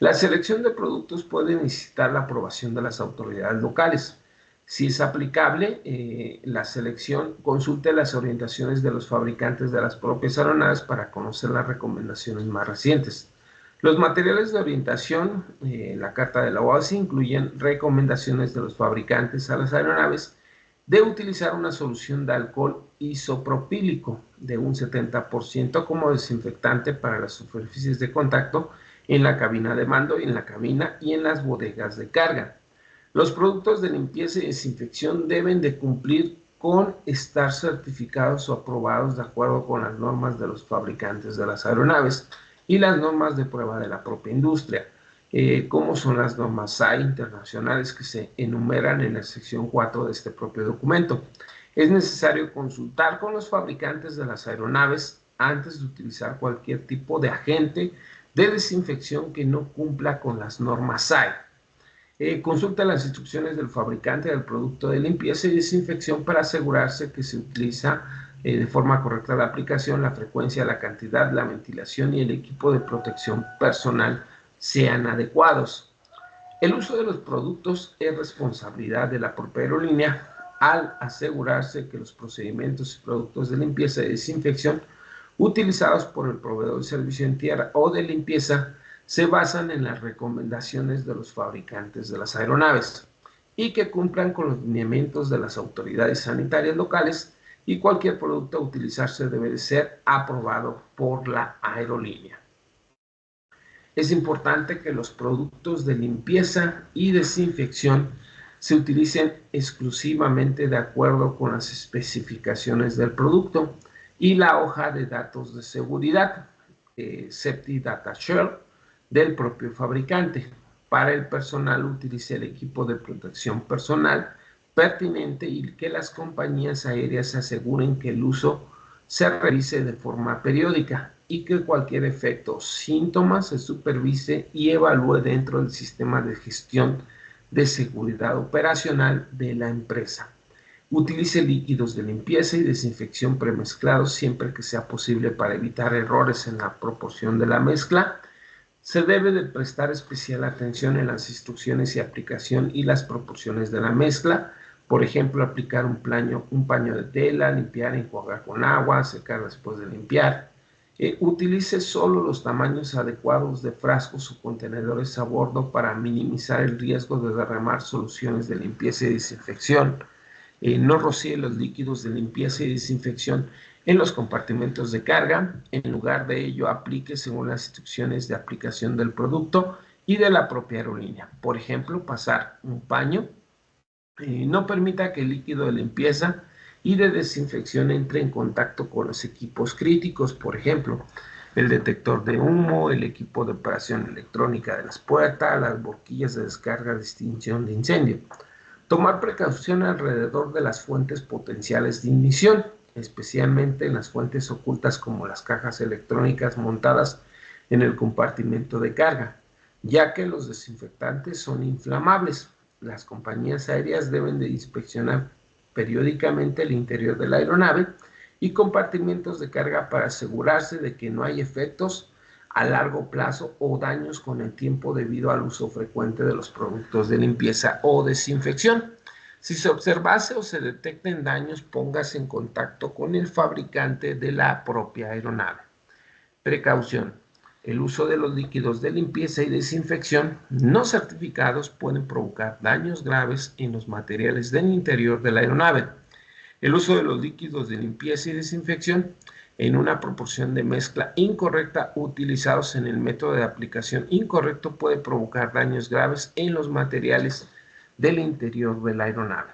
La selección de productos puede necesitar la aprobación de las autoridades locales. Si es aplicable, la selección consulte las orientaciones de los fabricantes de las propias aeronaves para conocer las recomendaciones más recientes. Los materiales de orientación, la carta de la OASI, incluyen recomendaciones de los fabricantes a las aeronaves de utilizar una solución de alcohol isopropílico de un 70% como desinfectante para las superficies de contacto en la cabina de mando, en la cabina y en las bodegas de carga. Los productos de limpieza y desinfección deben de cumplir con estar certificados o aprobados de acuerdo con las normas de los fabricantes de las aeronaves y las normas de prueba de la propia industria, como son las normas SAE internacionales que se enumeran en la sección 4 de este propio documento. Es necesario consultar con los fabricantes de las aeronaves antes de utilizar cualquier tipo de agente de desinfección que no cumpla con las normas SAE. Consulta las instrucciones del fabricante del producto de limpieza y desinfección para asegurarse que se utiliza de forma correcta la aplicación, la frecuencia, la cantidad, la ventilación y el equipo de protección personal sean adecuados. El uso de los productos es responsabilidad de la propia aerolínea al asegurarse que los procedimientos y productos de limpieza y desinfección utilizados por el proveedor de servicio en tierra o de limpieza se basan en las recomendaciones de los fabricantes de las aeronaves y que cumplan con los lineamientos de las autoridades sanitarias locales, y cualquier producto a utilizarse debe de ser aprobado por la aerolínea. Es importante que los productos de limpieza y desinfección se utilicen exclusivamente de acuerdo con las especificaciones del producto y la hoja de datos de seguridad, Safety Data Share, del propio fabricante. Para el personal, utilice el equipo de protección personal pertinente y que las compañías aéreas se aseguren que el uso se revise de forma periódica y que cualquier efecto o síntomas se supervise y evalúe dentro del sistema de gestión de seguridad operacional de la empresa. Utilice líquidos de limpieza y desinfección premezclados siempre que sea posible para evitar errores en la proporción de la mezcla. Se debe de prestar especial atención en las instrucciones y aplicación y las proporciones de la mezcla. Por ejemplo, aplicar un paño de tela, limpiar, enjuagar con agua, secar después de limpiar. Utilice solo los tamaños adecuados de frascos o contenedores a bordo para minimizar el riesgo de derramar soluciones de limpieza y desinfección. No rocíe los líquidos de limpieza y desinfección en los compartimentos de carga. En lugar de ello, aplique según las instrucciones de aplicación del producto y de la propia aerolínea. Por ejemplo, pasar un paño. No permita que el líquido de limpieza y de desinfección entre en contacto con los equipos críticos, por ejemplo, el detector de humo, el equipo de operación electrónica de las puertas, las boquillas de descarga de extinción de incendio. Tomar precaución alrededor de las fuentes potenciales de ignición, especialmente en las fuentes ocultas como las cajas electrónicas montadas en el compartimento de carga, ya que los desinfectantes son inflamables. Las compañías aéreas deben de inspeccionar periódicamente el interior de la aeronave y compartimentos de carga para asegurarse de que no hay efectos a largo plazo o daños con el tiempo debido al uso frecuente de los productos de limpieza o desinfección. Si se observase o se detecten daños, póngase en contacto con el fabricante de la propia aeronave. Precaución. El uso de los líquidos de limpieza y desinfección no certificados pueden provocar daños graves en los materiales del interior de la aeronave. El uso de los líquidos de limpieza y desinfección en una proporción de mezcla incorrecta utilizados en el método de aplicación incorrecto puede provocar daños graves en los materiales del interior de la aeronave.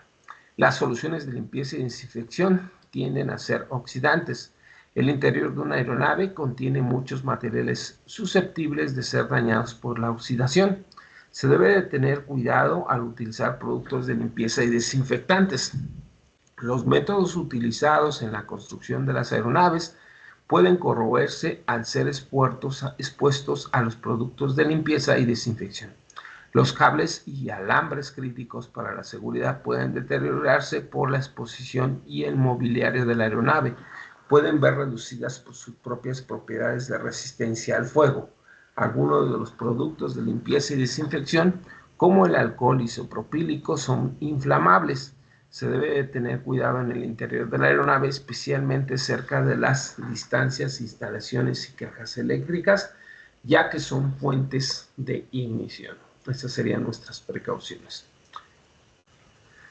Las soluciones de limpieza y desinfección tienden a ser oxidantes. El interior de una aeronave contiene muchos materiales susceptibles de ser dañados por la oxidación. Se debe de tener cuidado al utilizar productos de limpieza y desinfectantes. Los métodos utilizados en la construcción de las aeronaves pueden corroerse al ser expuestos a los productos de limpieza y desinfección. Los cables y alambres críticos para la seguridad pueden deteriorarse por la exposición y el mobiliario de la aeronave pueden ver reducidas por sus propias propiedades de resistencia al fuego. Algunos de los productos de limpieza y desinfección, como el alcohol isopropílico, son inflamables. Se debe de tener cuidado en el interior de la aeronave, especialmente cerca de las distancias, instalaciones y cajas eléctricas, ya que son fuentes de ignición. Estas serían nuestras precauciones.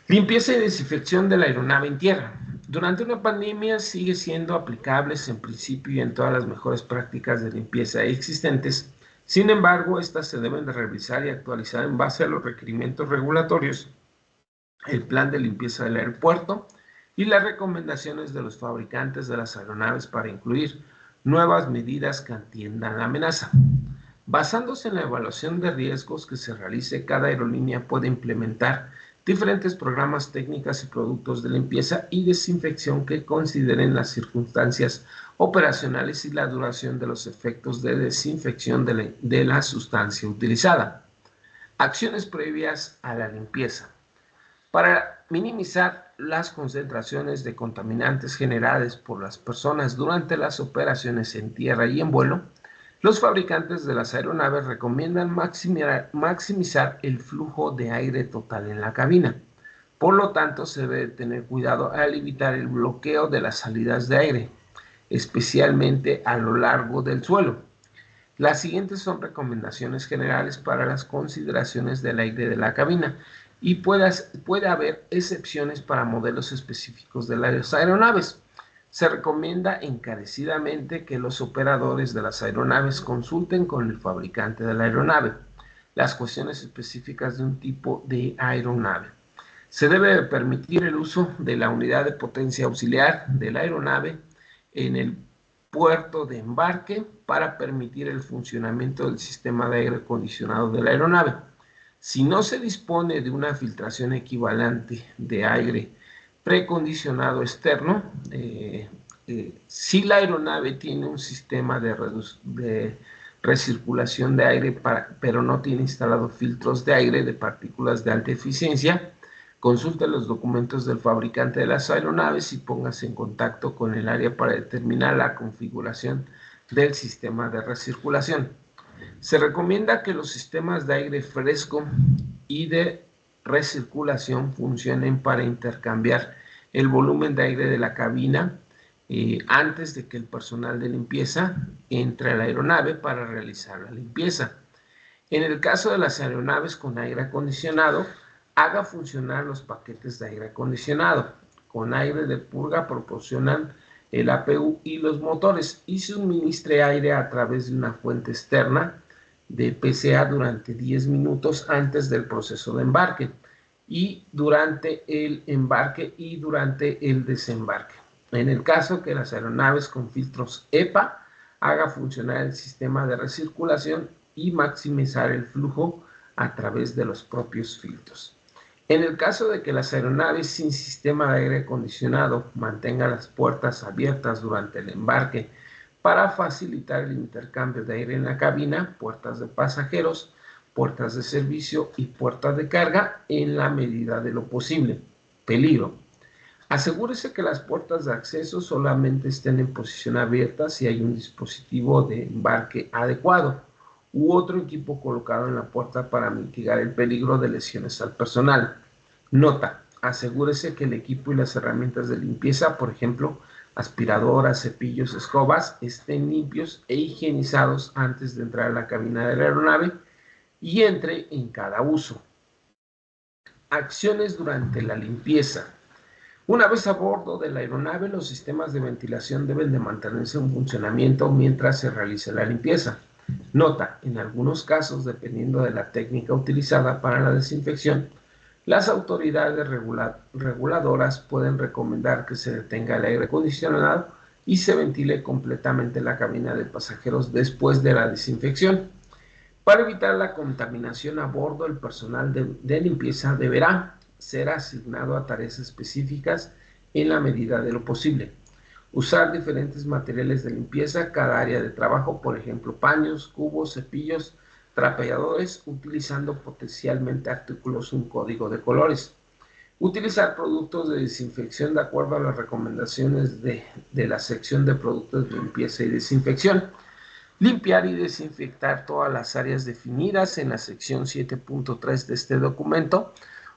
Limpieza y desinfección de la aeronave en tierra. Durante una pandemia sigue siendo aplicables en principio y en todas las mejores prácticas de limpieza existentes. Sin embargo, estas se deben de revisar y actualizar en base a los requerimientos regulatorios, el plan de limpieza del aeropuerto y las recomendaciones de los fabricantes de las aeronaves para incluir nuevas medidas que atiendan la amenaza. Basándose en la evaluación de riesgos que se realice, cada aerolínea puede implementar diferentes programas, técnicas y productos de limpieza y desinfección que consideren las circunstancias operacionales y la duración de los efectos de desinfección de la sustancia utilizada. Acciones previas a la limpieza. Para minimizar las concentraciones de contaminantes generadas por las personas durante las operaciones en tierra y en vuelo, los fabricantes de las aeronaves recomiendan maximizar el flujo de aire total en la cabina. Por lo tanto, se debe tener cuidado al evitar el bloqueo de las salidas de aire, especialmente a lo largo del suelo. Las siguientes son recomendaciones generales para las consideraciones del aire de la cabina y puede haber excepciones para modelos específicos de las aeronaves. Se recomienda encarecidamente que los operadores de las aeronaves consulten con el fabricante de la aeronave las cuestiones específicas de un tipo de aeronave. Se debe permitir el uso de la unidad de potencia auxiliar de la aeronave en el puerto de embarque para permitir el funcionamiento del sistema de aire acondicionado de la aeronave. Si no se dispone de una filtración equivalente de aire precondicionado externo, si la aeronave tiene un sistema de recirculación de aire, pero no tiene instalado filtros de aire de partículas de alta eficiencia, consulte los documentos del fabricante de las aeronaves y póngase en contacto con el área para determinar la configuración del sistema de recirculación. Se recomienda que los sistemas de aire fresco y de recirculación funcionen para intercambiar el volumen de aire de la cabina antes de que el personal de limpieza entre a la aeronave para realizar la limpieza. En el caso de las aeronaves con aire acondicionado, haga funcionar los paquetes de aire acondicionado. Con aire de purga proporcionan el APU y los motores y suministre aire a través de una fuente externa de PCA durante 10 minutos antes del proceso de embarque y durante el embarque y durante el desembarque. En el caso que las aeronaves con filtros EPA, haga funcionar el sistema de recirculación y maximizar el flujo a través de los propios filtros. En el caso de que las aeronaves sin sistema de aire acondicionado mantengan las puertas abiertas durante el embarque para facilitar el intercambio de aire en la cabina, puertas de pasajeros, puertas de servicio y puertas de carga en la medida de lo posible. Peligro. Asegúrese que las puertas de acceso solamente estén en posición abierta si hay un dispositivo de embarque adecuado u otro equipo colocado en la puerta para mitigar el peligro de lesiones al personal. Nota, asegúrese que el equipo y las herramientas de limpieza, por ejemplo, aspiradoras, cepillos, escobas, estén limpios e higienizados antes de entrar a la cabina de la aeronave y entre en cada uso. Acciones durante la limpieza. Una vez a bordo de la aeronave, los sistemas de ventilación deben de mantenerse en funcionamiento mientras se realice la limpieza. Nota, en algunos casos, dependiendo de la técnica utilizada para la desinfección, las autoridades reguladoras pueden recomendar que se detenga el aire acondicionado y se ventile completamente la cabina de pasajeros después de la desinfección. Para evitar la contaminación a bordo, el personal de limpieza deberá ser asignado a tareas específicas en la medida de lo posible. Usar diferentes materiales de limpieza cada área de trabajo, por ejemplo, paños, cubos, cepillos, trapeadores, utilizando potencialmente artículos un código de colores. Utilizar productos de desinfección de acuerdo a las recomendaciones de la sección de productos de limpieza y desinfección. Limpiar y desinfectar todas las áreas definidas en la sección 7.3 de este documento,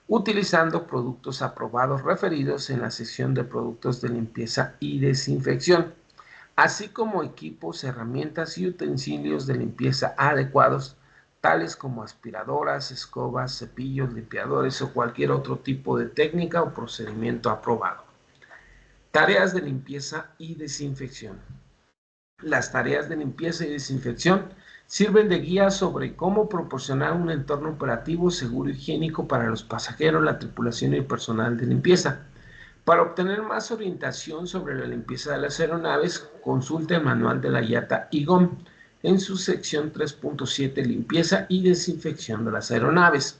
utilizando productos aprobados referidos en la sección de productos de limpieza y desinfección, así como equipos, herramientas y utensilios de limpieza adecuados, tales como aspiradoras, escobas, cepillos, limpiadores o cualquier otro tipo de técnica o procedimiento aprobado. Tareas de limpieza y desinfección. Las tareas de limpieza y desinfección sirven de guía sobre cómo proporcionar un entorno operativo seguro y higiénico para los pasajeros, la tripulación y el personal de limpieza. Para obtener más orientación sobre la limpieza de las aeronaves, consulte el manual de la IATA IGOM en su sección 3.7 Limpieza y desinfección de las aeronaves.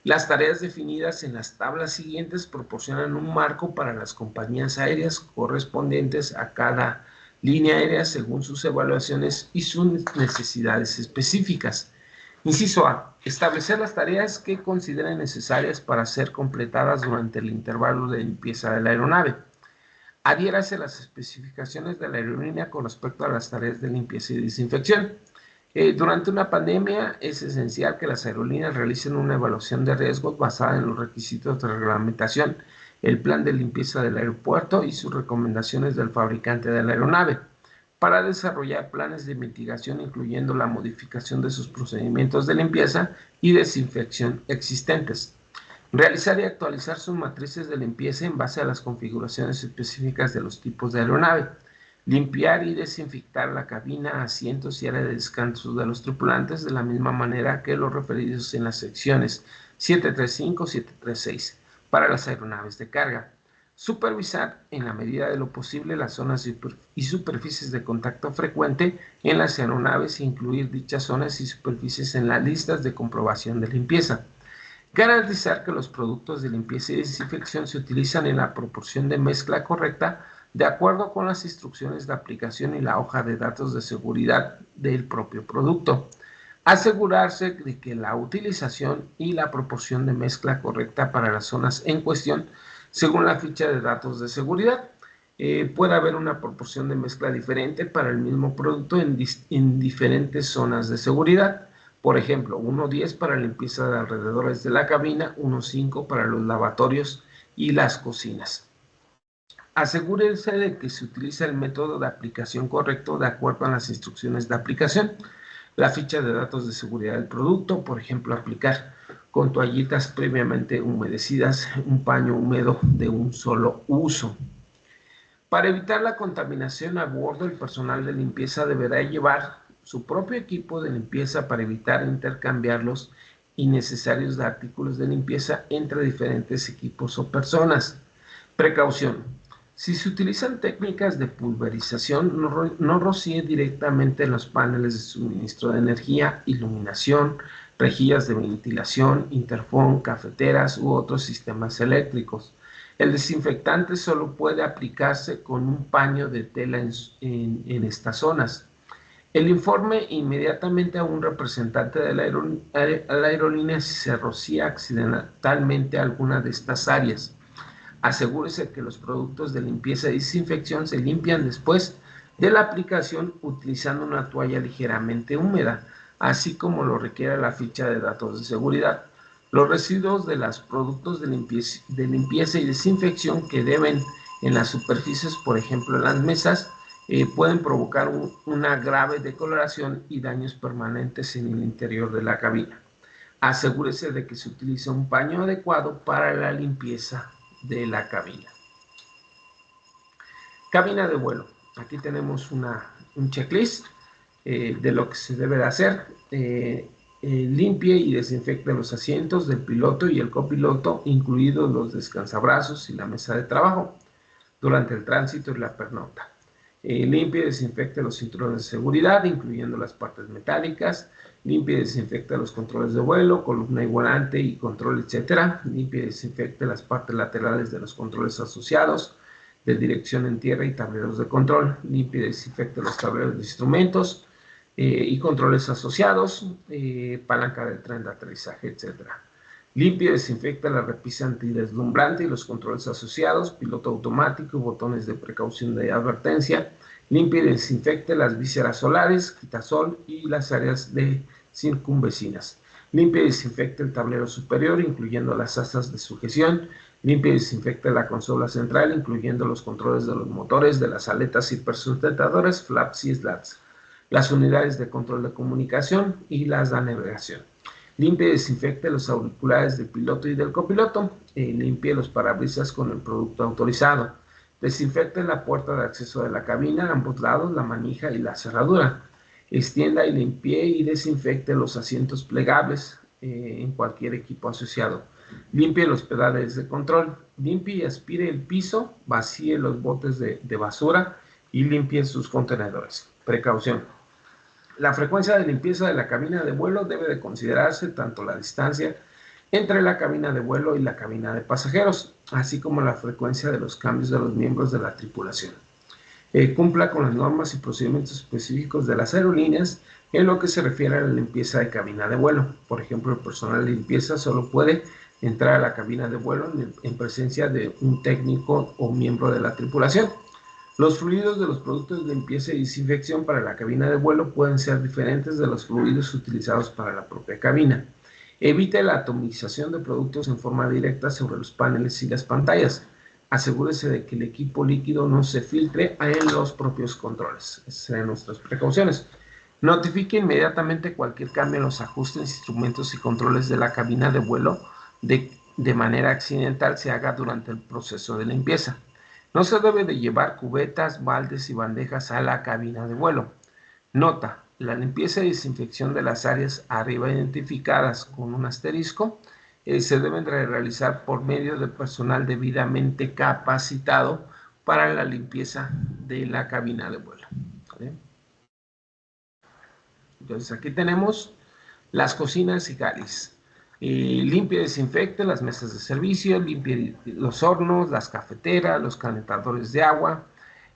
Las tareas definidas en las tablas siguientes proporcionan un marco para las compañías aéreas correspondientes a cada línea aérea según sus evaluaciones y sus necesidades específicas. Inciso A. Establecer las tareas que consideren necesarias para ser completadas durante el intervalo de limpieza de la aeronave. Adhiérase a las especificaciones de la aerolínea con respecto a las tareas de limpieza y desinfección. Durante una pandemia es esencial que las aerolíneas realicen una evaluación de riesgos basada en los requisitos de reglamentación, el plan de limpieza del aeropuerto y sus recomendaciones del fabricante de la aeronave, para desarrollar planes de mitigación incluyendo la modificación de sus procedimientos de limpieza y desinfección existentes. Realizar y actualizar sus matrices de limpieza en base a las configuraciones específicas de los tipos de aeronave. Limpiar y desinfectar la cabina, asientos y área de descanso de los tripulantes de la misma manera que los referidos en las secciones 735 y 736 para las aeronaves de carga. Supervisar en la medida de lo posible las zonas y superficies de contacto frecuente en las aeronaves e incluir dichas zonas y superficies en las listas de comprobación de limpieza. Garantizar que los productos de limpieza y desinfección se utilizan en la proporción de mezcla correcta de acuerdo con las instrucciones de aplicación y la hoja de datos de seguridad del propio producto. Asegurarse de que la utilización y la proporción de mezcla correcta para las zonas en cuestión según la ficha de datos de seguridad. Puede haber una proporción de mezcla diferente para el mismo producto en diferentes zonas de seguridad. Por ejemplo, 1.10 para limpieza de alrededores de la cabina, 1.5 para los lavatorios y las cocinas. Asegúrense de que se utiliza el método de aplicación correcto de acuerdo a las instrucciones de aplicación. La ficha de datos de seguridad del producto, por ejemplo, aplicar con toallitas previamente humedecidas un paño húmedo de un solo uso. Para evitar la contaminación a bordo, el personal de limpieza deberá llevar su propio equipo de limpieza para evitar intercambiar los innecesarios de artículos de limpieza entre diferentes equipos o personas. Precaución. Si se utilizan técnicas de pulverización, no rocíe directamente en los paneles de suministro de energía, iluminación, rejillas de ventilación, interfón, cafeteras u otros sistemas eléctricos. El desinfectante solo puede aplicarse con un paño de tela en estas zonas. El informe inmediatamente a un representante de la aerolínea si se rocía accidentalmente alguna de estas áreas. Asegúrese que los productos de limpieza y desinfección se limpian después de la aplicación utilizando una toalla ligeramente húmeda, así como lo requiere la ficha de datos de seguridad. Los residuos de los productos de limpieza y desinfección que deben en las superficies, por ejemplo en las mesas, pueden provocar una grave decoloración y daños permanentes en el interior de la cabina. Asegúrese de que se utilice un paño adecuado para la limpieza de la cabina. Cabina de vuelo. Aquí tenemos un checklist de lo que se debe de hacer. Limpie y desinfecte los asientos del piloto y el copiloto, incluidos los descansabrazos y la mesa de trabajo, durante el tránsito y la pernocta. Limpie y desinfecte los cinturones de seguridad, incluyendo las partes metálicas, Limpie y desinfecte los controles de vuelo, columna y volante y control, etcétera. Limpie y desinfecte las partes laterales de los controles asociados, de dirección en tierra y tableros de control. Limpie y desinfecte los tableros de instrumentos y controles asociados, palanca del tren de aterrizaje, etcétera. Limpie y desinfecta la repisa antideslumbrante y los controles asociados, piloto automático y botones de precaución de advertencia. Limpie y desinfecte las vísceras solares, quitasol y las áreas de circunvecinas. Limpie y desinfecte el tablero superior, incluyendo las asas de sujeción. Limpie y desinfecte la consola central, incluyendo los controles de los motores, de las aletas hipersustentadoras, flaps y slats, las unidades de control de comunicación y las de navegación. Limpie y desinfecte los auriculares del piloto y del copiloto. Limpie los parabrisas con el producto autorizado. Desinfecte la puerta de acceso de la cabina, ambos lados, la manija y la cerradura. Extienda y limpie y desinfecte los asientos plegables en cualquier equipo asociado. Limpie los pedales de control. Limpie y aspire el piso, vacíe los botes de basura y limpie sus contenedores. Precaución. La frecuencia de limpieza de la cabina de vuelo debe de considerarse tanto la distancia entre la cabina de vuelo y la cabina de pasajeros, así como la frecuencia de los cambios de los miembros de la tripulación. Cumpla con las normas y procedimientos específicos de las aerolíneas en lo que se refiere a la limpieza de cabina de vuelo. Por ejemplo, el personal de limpieza solo puede entrar a la cabina de vuelo en presencia de un técnico o miembro de la tripulación. Los fluidos de los productos de limpieza y desinfección para la cabina de vuelo pueden ser diferentes de los fluidos utilizados para la propia cabina. Evite la atomización de productos en forma directa sobre los paneles y las pantallas. Asegúrese de que el equipo líquido no se filtre en los propios controles. Esas serían nuestras precauciones. Notifique inmediatamente cualquier cambio en los ajustes, instrumentos y controles de la cabina de vuelo de manera accidental se haga durante el proceso de limpieza. No se debe de llevar cubetas, baldes y bandejas a la cabina de vuelo. Nota: la limpieza y desinfección de las áreas arriba identificadas con un asterisco se deben de realizar por medio de personal debidamente capacitado para la limpieza de la cabina de vuelo. ¿Vale? Entonces aquí tenemos las cocinas y galis. Limpie y desinfecte las mesas de servicio, limpie los hornos, las cafeteras, los calentadores de agua,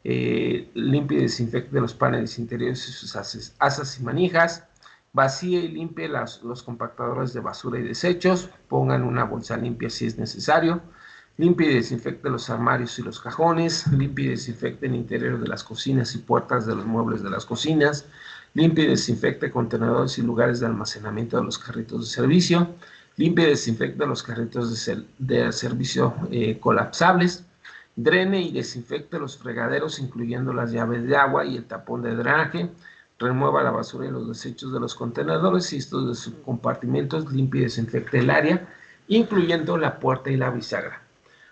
limpie y desinfecte los paneles interiores y sus asas y manijas, vacíe y limpie los compactadores de basura y desechos, pongan una bolsa limpia si es necesario, limpie y desinfecte los armarios y los cajones, limpie y desinfecte el interior de las cocinas y puertas de los muebles de las cocinas, limpie y desinfecte contenedores y lugares de almacenamiento de los carritos de servicio, limpie y desinfecte los carritos de servicio colapsables, drene y desinfecte los fregaderos, incluyendo las llaves de agua y el tapón de drenaje, remueva la basura y los desechos de los contenedores y estos de sus compartimentos, limpie y desinfecte el área, incluyendo la puerta y la bisagra.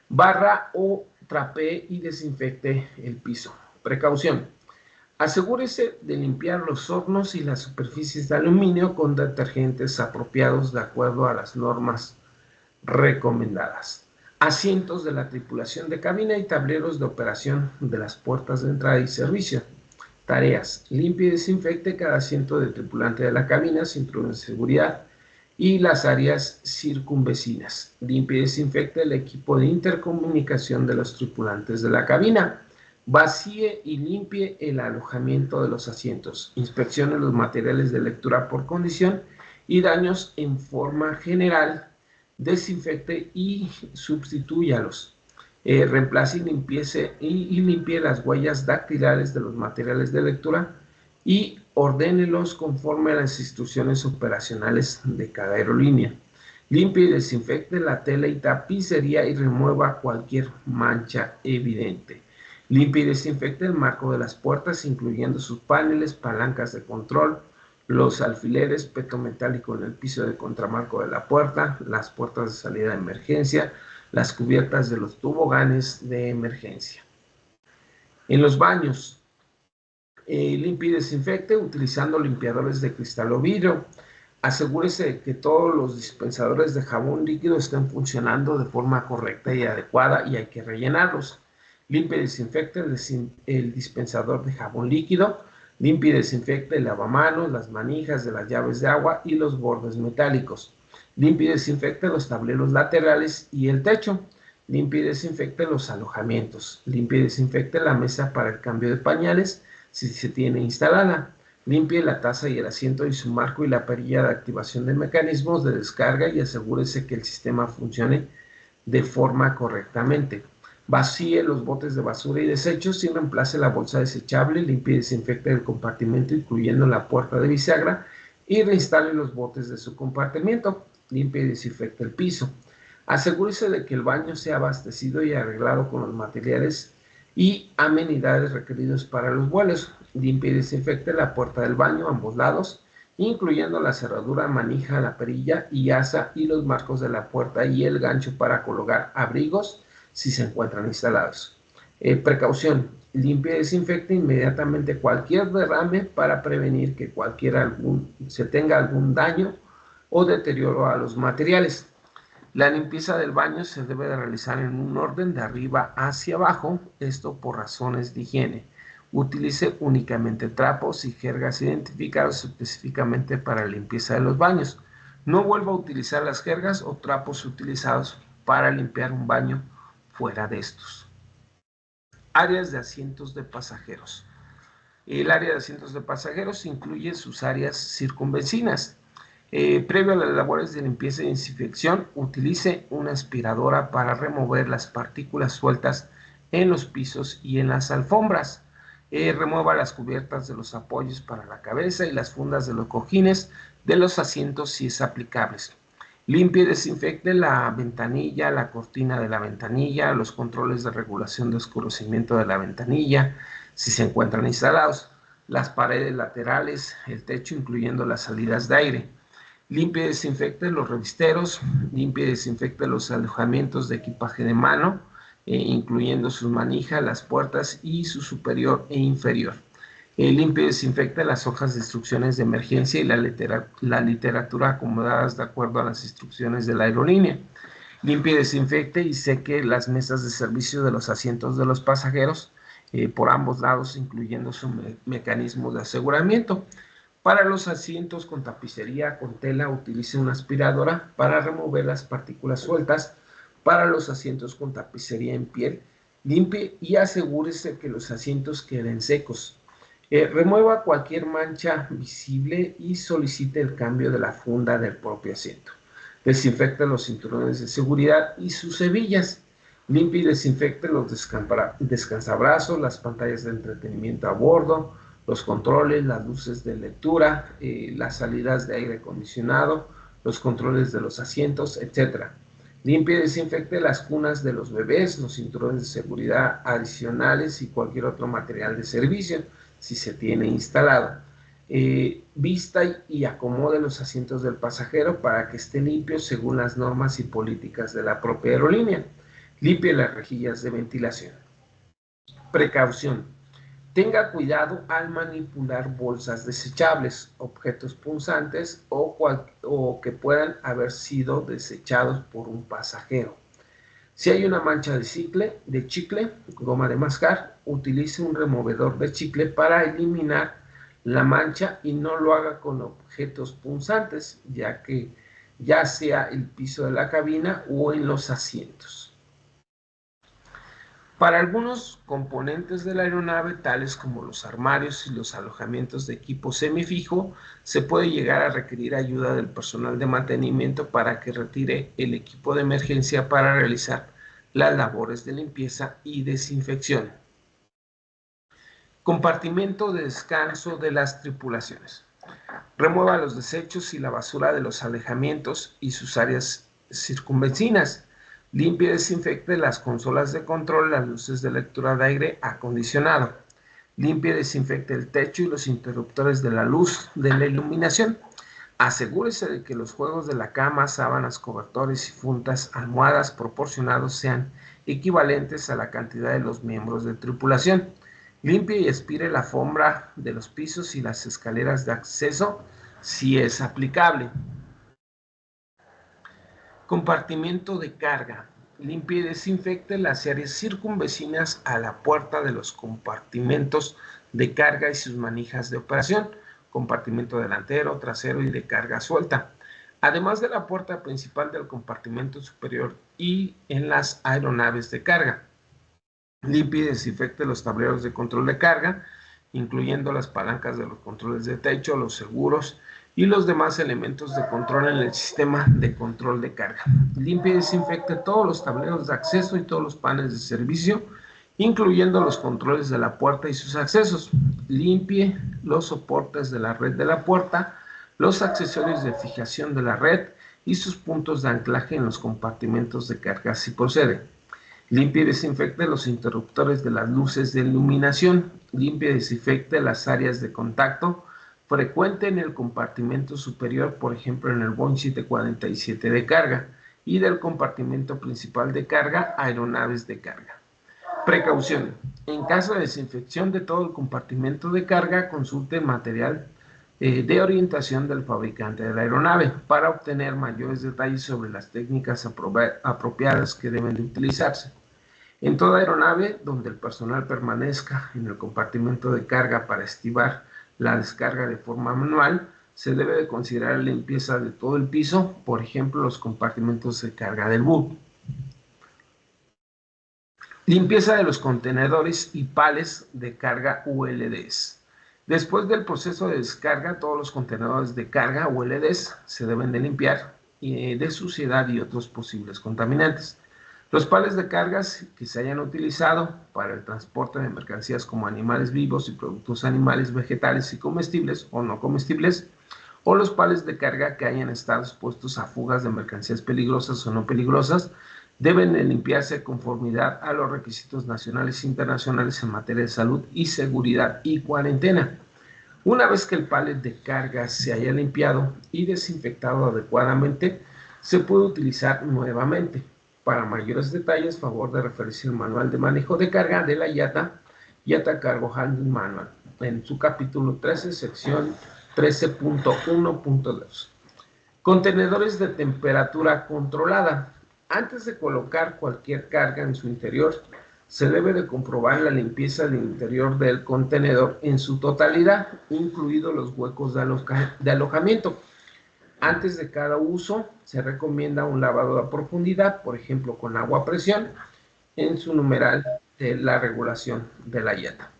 Barra o trapee y desinfecte el piso. Precaución: asegúrese de limpiar los hornos y las superficies de aluminio con detergentes apropiados de acuerdo a las normas recomendadas. Asientos de la tripulación de cabina y tableros de operación de las puertas de entrada y servicio. Tareas: limpie y desinfecte cada asiento del tripulante de la cabina, cinturón de seguridad y las áreas circunvecinas. Limpie y desinfecte el equipo de intercomunicación de los tripulantes de la cabina. Vacíe y limpie el alojamiento de los asientos. Inspeccione los materiales de lectura por condición y daños en forma general. Desinfecte y sustitúyalos. Reemplace y limpie las huellas dactilares de los materiales de lectura y ordénelos conforme a las instrucciones operacionales de cada aerolínea. Limpie y desinfecte la tela y tapicería y remueva cualquier mancha evidente. Limpie y desinfecte el marco de las puertas, incluyendo sus paneles, palancas de control, los alfileres, peto metálico en el piso de contramarco de la puerta, las puertas de salida de emergencia, las cubiertas de los toboganes de emergencia. En los baños, limpie y desinfecte utilizando limpiadores de cristal o vidrio. Asegúrese de que todos los dispensadores de jabón líquido estén funcionando de forma correcta y adecuada y hay que rellenarlos. Limpie y desinfecte el dispensador de jabón líquido. Limpie y desinfecte el lavamanos, las manijas de las llaves de agua y los bordes metálicos. Limpie y desinfecte los tableros laterales y el techo. Limpie y desinfecte los alojamientos. Limpie y desinfecte la mesa para el cambio de pañales si se tiene instalada. Limpie la taza y el asiento y su marco y la perilla de activación de mecanismos de descarga y asegúrese que el sistema funcione de forma correctamente. Vacíe los botes de basura y desechos y reemplace la bolsa desechable. Limpie y desinfecte el compartimento incluyendo la puerta de bisagra y reinstale los botes de su compartimento. Limpie y desinfecte el piso. Asegúrese de que el baño sea abastecido y arreglado con los materiales y amenidades requeridos para los vuelos. Limpie y desinfecte la puerta del baño a ambos lados, incluyendo la cerradura, manija, la perilla y asa y los marcos de la puerta y el gancho para colocar abrigos si se encuentran instalados. Precaución: limpie y desinfecte inmediatamente cualquier derrame para prevenir que se tenga algún daño o deterioro a los materiales. La limpieza del baño se debe de realizar en un orden de arriba hacia abajo, esto por razones de higiene. Utilice únicamente trapos y jergas identificados específicamente para la limpieza de los baños. No vuelva a utilizar las jergas o trapos utilizados para limpiar un baño fuera de estos. Áreas de asientos de pasajeros. El área de asientos de pasajeros incluye sus áreas circunvecinas. Previo a las labores de limpieza y desinfección, utilice una aspiradora para remover las partículas sueltas en los pisos y en las alfombras. Remueva las cubiertas de los apoyos para la cabeza y las fundas de los cojines de los asientos si es aplicable. Limpie y desinfecte la ventanilla, la cortina de la ventanilla, los controles de regulación de oscurecimiento de la ventanilla, si se encuentran instalados, las paredes laterales, el techo, incluyendo las salidas de aire. Limpie y desinfecte los revisteros, limpie y desinfecte los alojamientos de equipaje de mano, incluyendo sus manijas, las puertas y su superior e inferior. Limpie y desinfecte las hojas de instrucciones de emergencia y la literatura acomodadas de acuerdo a las instrucciones de la aerolínea. Limpie y desinfecte y seque las mesas de servicio de los asientos de los pasajeros por ambos lados, incluyendo su mecanismo de aseguramiento. Para los asientos con tapicería con tela, utilice una aspiradora para remover las partículas sueltas. Para los asientos con tapicería en piel, limpie y asegúrese que los asientos queden secos. Remueva cualquier mancha visible y solicite el cambio de la funda del propio asiento. Desinfecte los cinturones de seguridad y sus hebillas. Limpie y desinfecte los descansabrazos, las pantallas de entretenimiento a bordo, los controles, las luces de lectura, las salidas de aire acondicionado, los controles de los asientos, etc. Limpie y desinfecte las cunas de los bebés, los cinturones de seguridad adicionales y cualquier otro material de servicio, si se tiene instalado. Vista y acomode los asientos del pasajero para que esté limpio según las normas y políticas de la propia aerolínea. Limpie las rejillas de ventilación. Precaución: tenga cuidado al manipular bolsas desechables, objetos punzantes o que puedan haber sido desechados por un pasajero. Si hay una mancha de chicle, goma de mascar, utilice un removedor de chicle para eliminar la mancha y no lo haga con objetos punzantes, ya sea el piso de la cabina o en los asientos. Para algunos componentes de la aeronave, tales como los armarios y los alojamientos de equipo semifijo, se puede llegar a requerir ayuda del personal de mantenimiento para que retire el equipo de emergencia para realizar las labores de limpieza y desinfección. Compartimento de descanso de las tripulaciones. Remueva los desechos y la basura de los alojamientos y sus áreas circunvecinas. Limpie y desinfecte las consolas de control, las luces de lectura de aire acondicionado. Limpie y desinfecte el techo y los interruptores de la luz de la iluminación. Asegúrese de que los juegos de la cama, sábanas, cobertores y fundas, almohadas proporcionados sean equivalentes a la cantidad de los miembros de tripulación. Limpie y aspire la alfombra de los pisos y las escaleras de acceso si es aplicable. Compartimiento de carga. Limpie y desinfecte las áreas circunvecinas a la puerta de los compartimentos de carga y sus manijas de operación, compartimento delantero, trasero y de carga suelta, además de la puerta principal del compartimento superior y en las aeronaves de carga. Limpie y desinfecte los tableros de control de carga, incluyendo las palancas de los controles de techo, los seguros y los demás elementos de control en el sistema de control de carga. Limpie y desinfecte todos los tableros de acceso y todos los paneles de servicio, incluyendo los controles de la puerta y sus accesos. Limpie los soportes de la red de la puerta, los accesorios de fijación de la red y sus puntos de anclaje en los compartimentos de carga si procede. Limpie y desinfecte los interruptores de las luces de iluminación. Limpie y desinfecte las áreas de contacto frecuente en el compartimento superior, por ejemplo en el Boeing 747 de carga, y del compartimento principal de carga, aeronaves de carga. Precaución. En caso de desinfección de todo el compartimento de carga, consulte el material de orientación del fabricante de la aeronave para obtener mayores detalles sobre las técnicas apropiadas que deben de utilizarse. En toda aeronave donde el personal permanezca en el compartimento de carga para estivar la descarga de forma manual, se debe de considerar la limpieza de todo el piso, por ejemplo, los compartimentos de carga del BUD. Limpieza de los contenedores y pales de carga ULDs. Después del proceso de descarga, todos los contenedores de carga ULDs se deben de limpiar de suciedad y otros posibles contaminantes. Los pales de cargas que se hayan utilizado para el transporte de mercancías como animales vivos y productos animales, vegetales y comestibles o no comestibles, o los pales de carga que hayan estado expuestos a fugas de mercancías peligrosas o no peligrosas, deben de limpiarse de conformidad a los requisitos nacionales e internacionales en materia de salud y seguridad y cuarentena. Una vez que el palet de carga se haya limpiado y desinfectado adecuadamente, se puede utilizar nuevamente. Para mayores detalles, favor de referirse al manual de manejo de carga de la IATA Cargo Handling Manual, en su capítulo 13, sección 13.1.2. Contenedores de temperatura controlada. Antes de colocar cualquier carga en su interior, se debe de comprobar la limpieza del interior del contenedor en su totalidad, incluidos los huecos de alojamiento. Antes de cada uso, se recomienda un lavado a profundidad, por ejemplo, con agua a presión, en su numeral de la regulación de la IATA.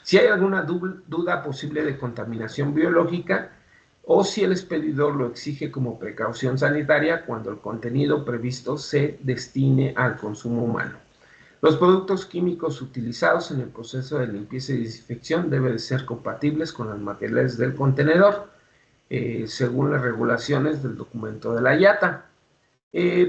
Si hay alguna duda posible de contaminación biológica o si el expedidor lo exige como precaución sanitaria cuando el contenido previsto se destine al consumo humano. Los productos químicos utilizados en el proceso de limpieza y desinfección deben ser compatibles con los materiales del contenedor, según las regulaciones del documento de la IATA.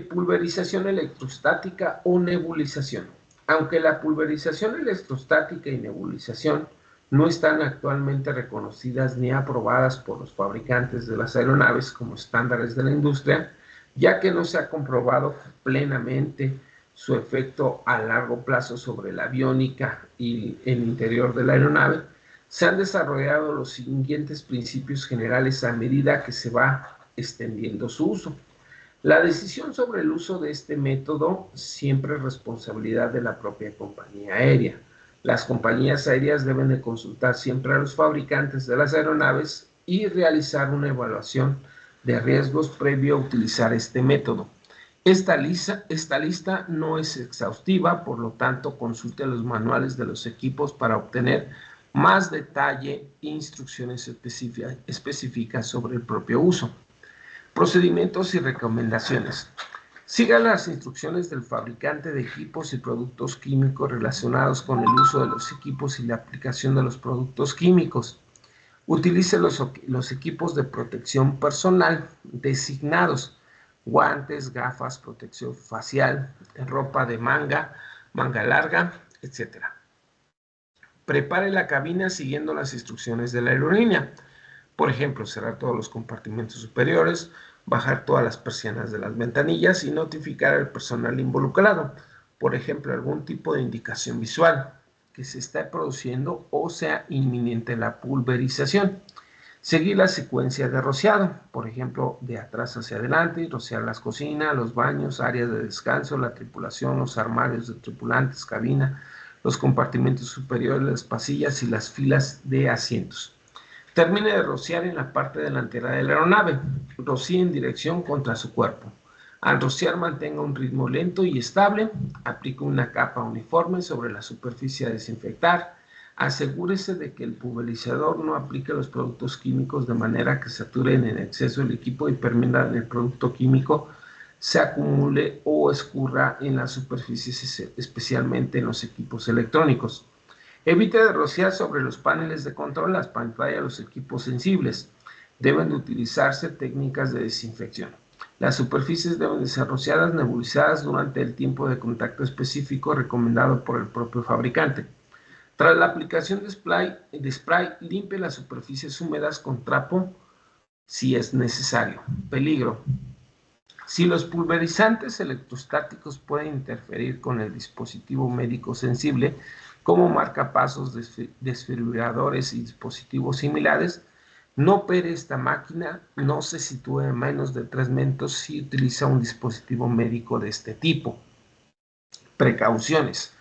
Pulverización electrostática o nebulización. Aunque la pulverización electrostática y nebulización no están actualmente reconocidas ni aprobadas por los fabricantes de las aeronaves como estándares de la industria, ya que no se ha comprobado plenamente su efecto a largo plazo sobre la aviónica y el interior de la aeronave, se han desarrollado los siguientes principios generales a medida que se va extendiendo su uso. La decisión sobre el uso de este método siempre es responsabilidad de la propia compañía aérea. Las compañías aéreas deben de consultar siempre a los fabricantes de las aeronaves y realizar una evaluación de riesgos previo a utilizar este método. Esta lista no es exhaustiva, por lo tanto, consulte los manuales de los equipos para obtener más detalle e instrucciones específicas sobre el propio uso. Procedimientos y recomendaciones. Siga las instrucciones del fabricante de equipos y productos químicos relacionados con el uso de los equipos y la aplicación de los productos químicos. Utilice los equipos de protección personal designados: guantes, gafas, protección facial, ropa de manga larga, etc. Prepare la cabina siguiendo las instrucciones de la aerolínea. Por ejemplo, cerrar todos los compartimentos superiores, bajar todas las persianas de las ventanillas y notificar al personal involucrado. Por ejemplo, algún tipo de indicación visual. que se está produciendo o sea inminente la pulverización. Seguir la secuencia de rociado, por ejemplo, de atrás hacia adelante, rociar las cocinas, los baños, áreas de descanso, la tripulación, los armarios de tripulantes, cabina, los compartimentos superiores, las pasillas y las filas de asientos. Termine de rociar en la parte delantera de la aeronave. Rocíe en dirección contra su cuerpo. Al rociar mantenga un ritmo lento y estable. Aplique una capa uniforme sobre la superficie a desinfectar. Asegúrese de que el pulverizador no aplique los productos químicos de manera que saturen en exceso el equipo y permitan el producto químico se acumule o escurra en las superficies, especialmente en los equipos electrónicos. Evite de rociar sobre los paneles de control, las pantallas, los equipos sensibles. Deben de utilizarse técnicas de desinfección. Las superficies deben de ser rociadas, nebulizadas durante el tiempo de contacto específico recomendado por el propio fabricante. Tras la aplicación de spray, limpie las superficies húmedas con trapo si es necesario. Peligro. Si los pulverizantes electrostáticos pueden interferir con el dispositivo médico sensible, como marcapasos, desfibriladores y dispositivos similares, no opere esta máquina, no se sitúe a menos de 3 metros si utiliza un dispositivo médico de este tipo. Precauciones.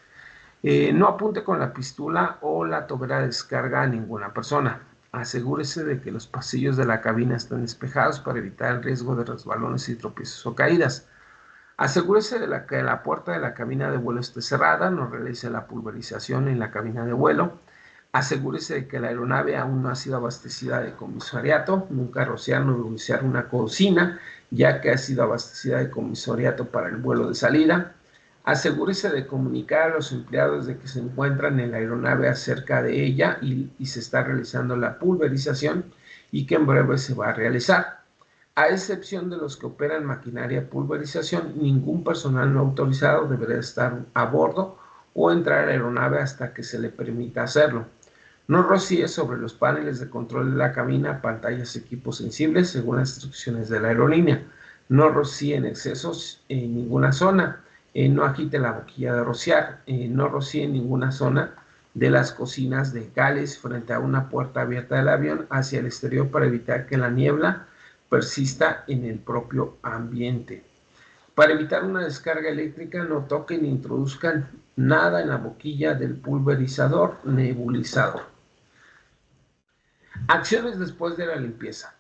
No apunte con la pistola o la tobera de descarga a ninguna persona. Asegúrese de que los pasillos de la cabina estén despejados para evitar el riesgo de resbalones y tropiezos o caídas. Asegúrese de que la puerta de la cabina de vuelo esté cerrada, no realice la pulverización en la cabina de vuelo. Asegúrese de que la aeronave aún no ha sido abastecida de comisariato. Nunca rociar ni rociar una cocina, ya que ha sido abastecida de comisariato para el vuelo de salida. Asegúrese de comunicar a los empleados de que se encuentran en la aeronave acerca de ella y se está realizando la pulverización y que en breve se va a realizar. A excepción de los que operan maquinaria de pulverización, ningún personal no autorizado deberá estar a bordo o entrar a la aeronave hasta que se le permita hacerlo. No rocíe sobre los paneles de control de la cabina, pantallas, equipos sensibles, según las instrucciones de la aerolínea. No rocíe en excesos en ninguna zona. No agite la boquilla de rociar. No rocíe en ninguna zona de las cocinas de gales frente a una puerta abierta del avión hacia el exterior para evitar que la niebla persista en el propio ambiente. Para evitar una descarga eléctrica, no toquen ni introduzcan nada en la boquilla del pulverizador nebulizador. Acciones después de la limpieza.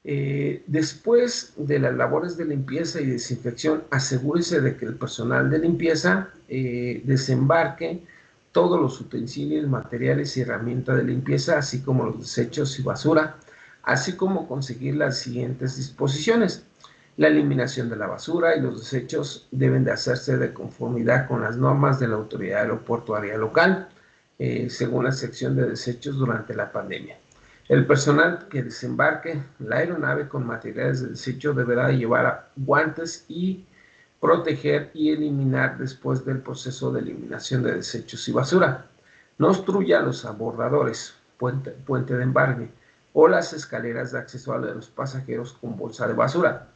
Después de las labores de limpieza y desinfección, asegúrese de que el personal de limpieza desembarque todos los utensilios, materiales y herramientas de limpieza, así como los desechos y basura, así como conseguir las siguientes disposiciones. La eliminación de la basura y los desechos deben de hacerse de conformidad con las normas de la autoridad aeroportuaria local, según la sección de desechos durante la pandemia. El personal que desembarque la aeronave con materiales de desecho deberá llevar guantes y proteger y eliminar después del proceso de eliminación de desechos y basura. No obstruya los abordadores, puente de embarque o las escaleras de acceso a los pasajeros con bolsa de basura.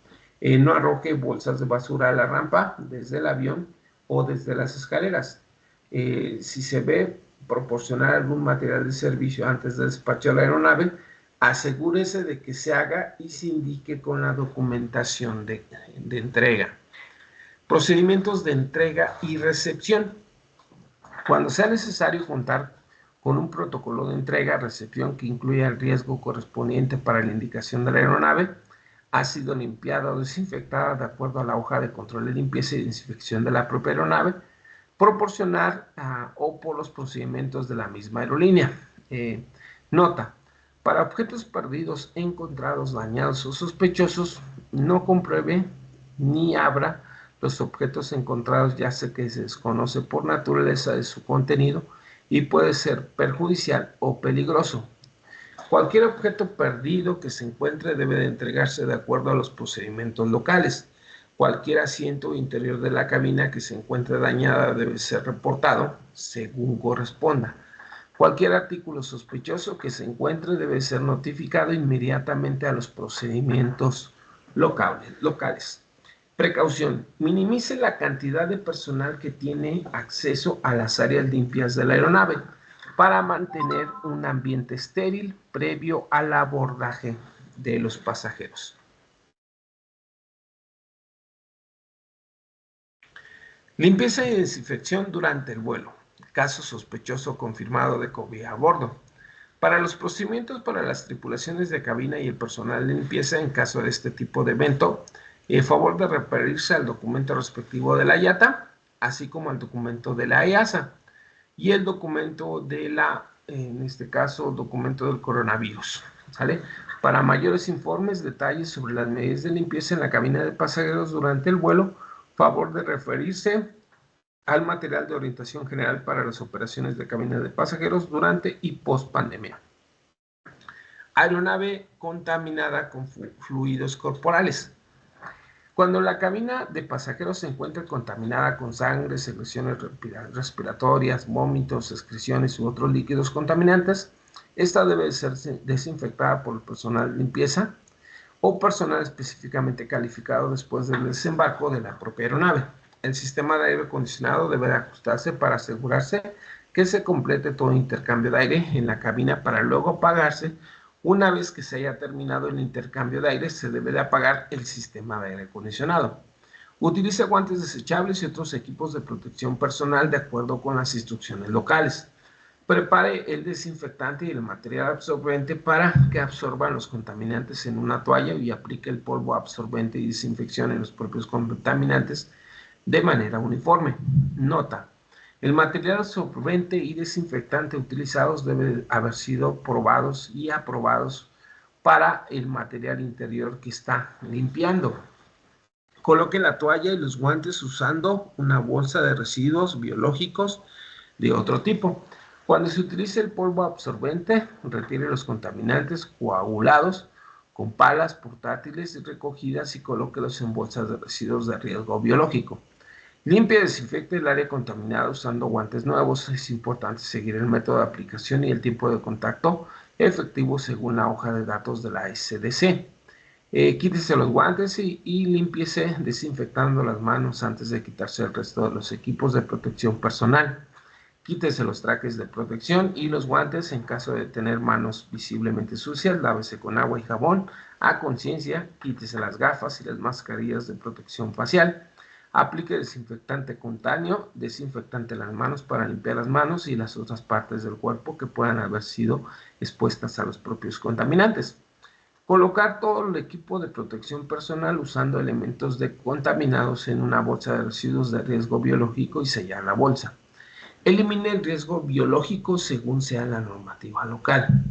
No arroje bolsas de basura a la rampa desde el avión o desde las escaleras. Si se ve proporcionar algún material de servicio antes de despachar la aeronave, asegúrese de que se haga y se indique con la documentación de entrega. Procedimientos de entrega y recepción. Cuando sea necesario contar con un protocolo de entrega-recepción que incluya el riesgo correspondiente para la indicación de la aeronave, ha sido limpiada o desinfectada de acuerdo a la hoja de control de limpieza y desinfección de la propia aeronave, proporcionar o por los procedimientos de la misma aerolínea. Nota: para objetos perdidos, encontrados, dañados o sospechosos, no compruebe ni abra los objetos encontrados, ya sea que se desconoce por naturaleza de su contenido y puede ser perjudicial o peligroso. Cualquier objeto perdido que se encuentre debe de entregarse de acuerdo a los procedimientos locales. Cualquier asiento interior de la cabina que se encuentre dañada debe ser reportado según corresponda. Cualquier artículo sospechoso que se encuentre debe ser notificado inmediatamente a los procedimientos locales. Precaución. Minimice la cantidad de personal que tiene acceso a las áreas limpias de la aeronave para mantener un ambiente estéril previo al abordaje de los pasajeros. Limpieza y desinfección durante el vuelo. Caso sospechoso confirmado de COVID a bordo. Para los procedimientos para las tripulaciones de cabina y el personal de limpieza en caso de este tipo de evento, favor de referirse al documento respectivo de la IATA, así como al documento de la EASA y el documento de en este caso, documento del coronavirus, ¿sale? Para mayores informes, detalles sobre las medidas de limpieza en la cabina de pasajeros durante el vuelo, favor de referirse al material de orientación general para las operaciones de cabina de pasajeros durante y post pandemia. Aeronave contaminada con fluidos corporales. Cuando la cabina de pasajeros se encuentra contaminada con sangre, secreciones respiratorias, vómitos, excreciones u otros líquidos contaminantes, esta debe ser desinfectada por el personal de limpieza o personal específicamente calificado después del desembarco de la propia aeronave. El sistema de aire acondicionado debe de ajustarse para asegurarse que se complete todo intercambio de aire en la cabina para luego apagarse. Una vez que se haya terminado el intercambio de aire, se debe de apagar el sistema de aire acondicionado. Utilice guantes desechables y otros equipos de protección personal de acuerdo con las instrucciones locales. Prepare el desinfectante y el material absorbente para que absorban los contaminantes en una toalla y aplique el polvo absorbente y desinfección en los propios contaminantes de manera uniforme. Nota: el material absorbente y desinfectante utilizados deben haber sido probados y aprobados para el material interior que está limpiando. Coloque la toalla y los guantes usando una bolsa de residuos biológicos de otro tipo. Cuando se utilice el polvo absorbente, retire los contaminantes coagulados con palas portátiles y recogidas y colóquelos en bolsas de residuos de riesgo biológico. Limpie y desinfecte el área contaminada usando guantes nuevos. Es importante seguir el método de aplicación y el tiempo de contacto efectivo según la hoja de datos de la SDC. Quítese los guantes y límpiese desinfectando las manos antes de quitarse el resto de los equipos de protección personal. Quítese los trajes de protección y los guantes en caso de tener manos visiblemente sucias. Lávese con agua y jabón a conciencia. Quítese las gafas y las mascarillas de protección facial. Aplique desinfectante cutáneo, desinfectante en las manos para limpiar las manos y las otras partes del cuerpo que puedan haber sido expuestas a los propios contaminantes. Colocar todo el equipo de protección personal usando elementos contaminados en una bolsa de residuos de riesgo biológico y sellar la bolsa. Elimine el riesgo biológico según sea la normativa local.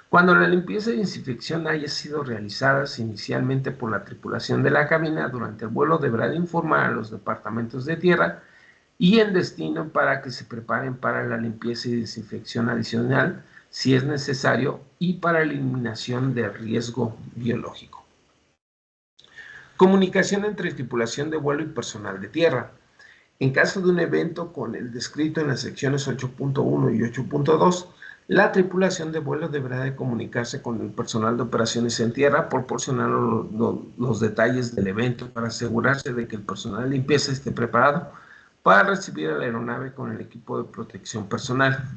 Cuando la limpieza y desinfección haya sido realizadas inicialmente por la tripulación de la cabina, durante el vuelo deberá de informar a los departamentos de tierra y en destino para que se preparen para la limpieza y desinfección adicional si es necesario y para eliminación de riesgo biológico. Comunicación entre tripulación de vuelo y personal de tierra. En caso de un evento con el descrito en las secciones 8.1 y 8.2, la tripulación de vuelo deberá de comunicarse con el personal de operaciones en tierra, proporcionando los detalles del evento para asegurarse de que el personal de limpieza esté preparado para recibir a la aeronave con el equipo de protección personal.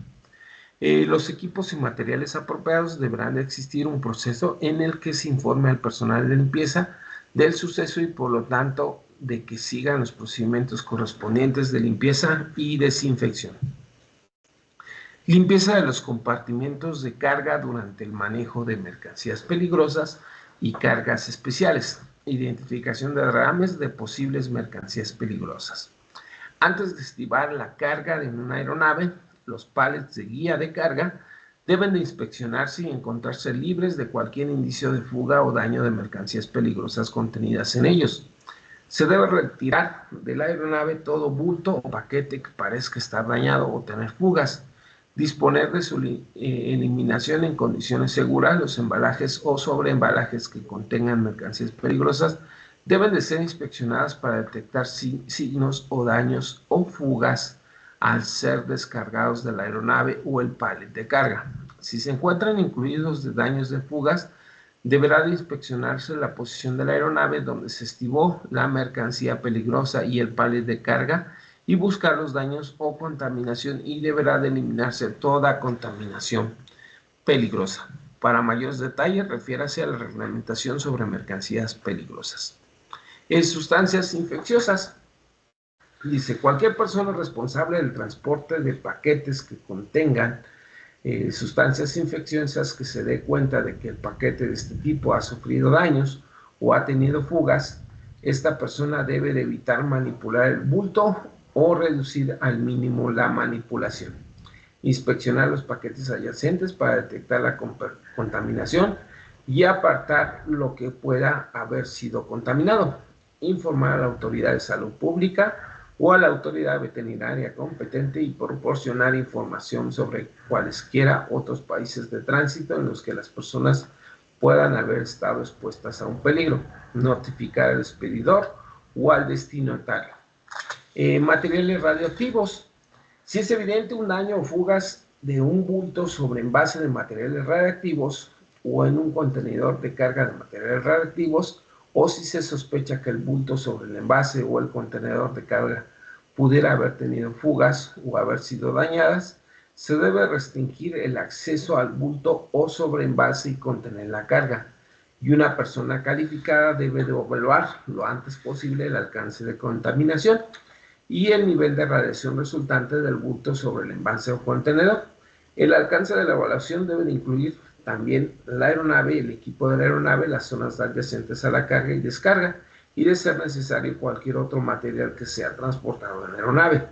Los equipos y materiales apropiados deberán de existir un proceso en el que se informe al personal de limpieza del suceso y por lo tanto de que sigan los procedimientos correspondientes de limpieza y desinfección. Limpieza de los compartimentos de carga durante el manejo de mercancías peligrosas y cargas especiales. Identificación de derrames de posibles mercancías peligrosas. Antes de estibar la carga de una aeronave, los pallets de guía de carga deben de inspeccionarse y encontrarse libres de cualquier indicio de fuga o daño de mercancías peligrosas contenidas en ellos. Se debe retirar de la aeronave todo bulto o paquete que parezca estar dañado o tener fugas. Disponer de su eliminación en condiciones seguras. Los embalajes o sobreembalajes que contengan mercancías peligrosas deben de ser inspeccionadas para detectar signos o daños o fugas al ser descargados de la aeronave o el pallet de carga. Si se encuentran incluidos de daños de fugas, Deberá de inspeccionarse la posición de la aeronave donde se estibó la mercancía peligrosa y el pallet de carga y buscar los daños o contaminación, y deberá de eliminarse toda contaminación peligrosa. Para mayores detalles, refiérase a la reglamentación sobre mercancías peligrosas. Sustancias infecciosas. Dice, cualquier persona responsable del transporte de paquetes que contengan sustancias infecciosas que se dé cuenta de que el paquete de este tipo ha sufrido daños o ha tenido fugas, esta persona debe de evitar manipular el bulto o reducir al mínimo la manipulación. Inspeccionar los paquetes adyacentes para detectar la contaminación y apartar lo que pueda haber sido contaminado. Informar a la autoridad de salud pública o a la autoridad veterinaria competente y proporcionar información sobre cualesquiera otros países de tránsito en los que las personas puedan haber estado expuestas a un peligro. Notificar al expedidor o al destinatario. Materiales radioactivos. Si es evidente un daño o fugas de un bulto sobre envase de materiales radiactivos o en un contenedor de carga de materiales radiactivos, o si se sospecha que el bulto sobre el envase o el contenedor de carga pudiera haber tenido fugas o haber sido dañadas, se debe restringir el acceso al bulto o sobre envase y contener la carga, y una persona calificada debe de evaluar lo antes posible el alcance de contaminación y el nivel de radiación resultante del bulto sobre el envase o contenedor. El alcance de la evaluación debe de incluir también la aeronave, el equipo de la aeronave, las zonas adyacentes a la carga y descarga, y de ser necesario cualquier otro material que sea transportado en la aeronave.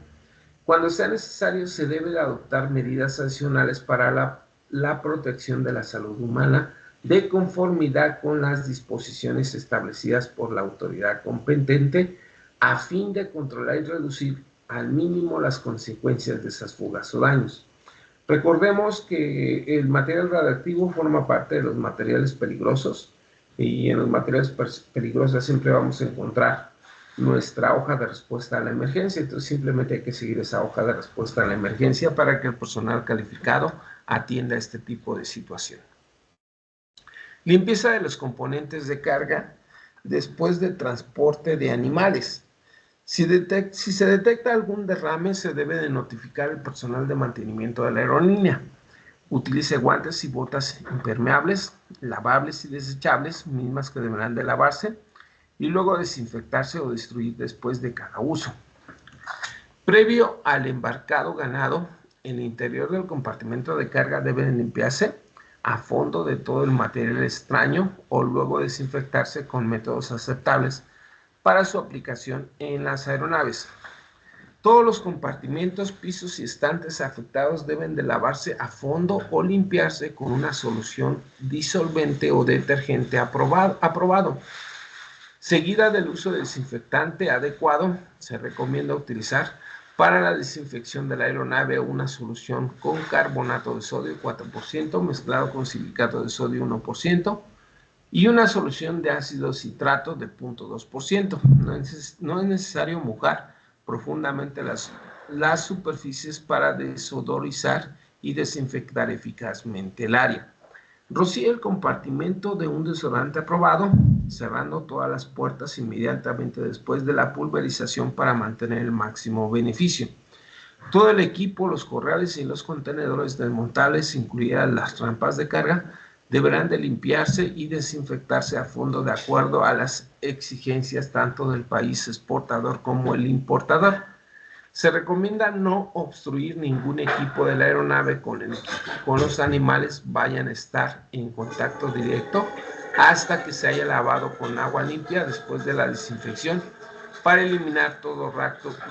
Cuando sea necesario, se debe de adoptar medidas adicionales para la protección de la salud humana de conformidad con las disposiciones establecidas por la autoridad competente a fin de controlar y reducir al mínimo las consecuencias de esas fugas o daños. Recordemos que el material radiactivo forma parte de los materiales peligrosos, y en los materiales peligrosos siempre vamos a encontrar nuestra hoja de respuesta a la emergencia. Entonces simplemente hay que seguir esa hoja de respuesta a la emergencia para que el personal calificado atienda este tipo de situación. Limpieza de los componentes de carga después de transporte de animales. Si se detecta algún derrame, se debe de notificar al personal de mantenimiento de la aerolínea. Utilice guantes y botas impermeables, lavables y desechables, mismas que deberán de lavarse y luego desinfectarse o destruir después de cada uso. Previo al embarcado ganado, el interior del compartimento de carga debe de limpiarse a fondo de todo el material extraño o luego desinfectarse con métodos aceptables para su aplicación en las aeronaves. Todos los compartimentos, pisos y estantes afectados deben de lavarse a fondo o limpiarse con una solución disolvente o detergente aprobado. Seguida del uso de desinfectante adecuado, se recomienda utilizar para la desinfección de la aeronave una solución con carbonato de sodio 4% mezclado con silicato de sodio 1%, y una solución de ácido citrato de 0.2%. No es necesario mojar profundamente las superficies para desodorizar y desinfectar eficazmente el área. Rocíe el compartimento de un desodorante aprobado, cerrando todas las puertas inmediatamente después de la pulverización para mantener el máximo beneficio. Todo el equipo, los corrales y los contenedores desmontables, incluidas las rampas de carga, deberán de limpiarse y desinfectarse a fondo de acuerdo a las exigencias tanto del país exportador como el importador. Se recomienda no obstruir ningún equipo de la aeronave con los animales vayan a estar en contacto directo hasta que se haya lavado con agua limpia después de la desinfección para eliminar todo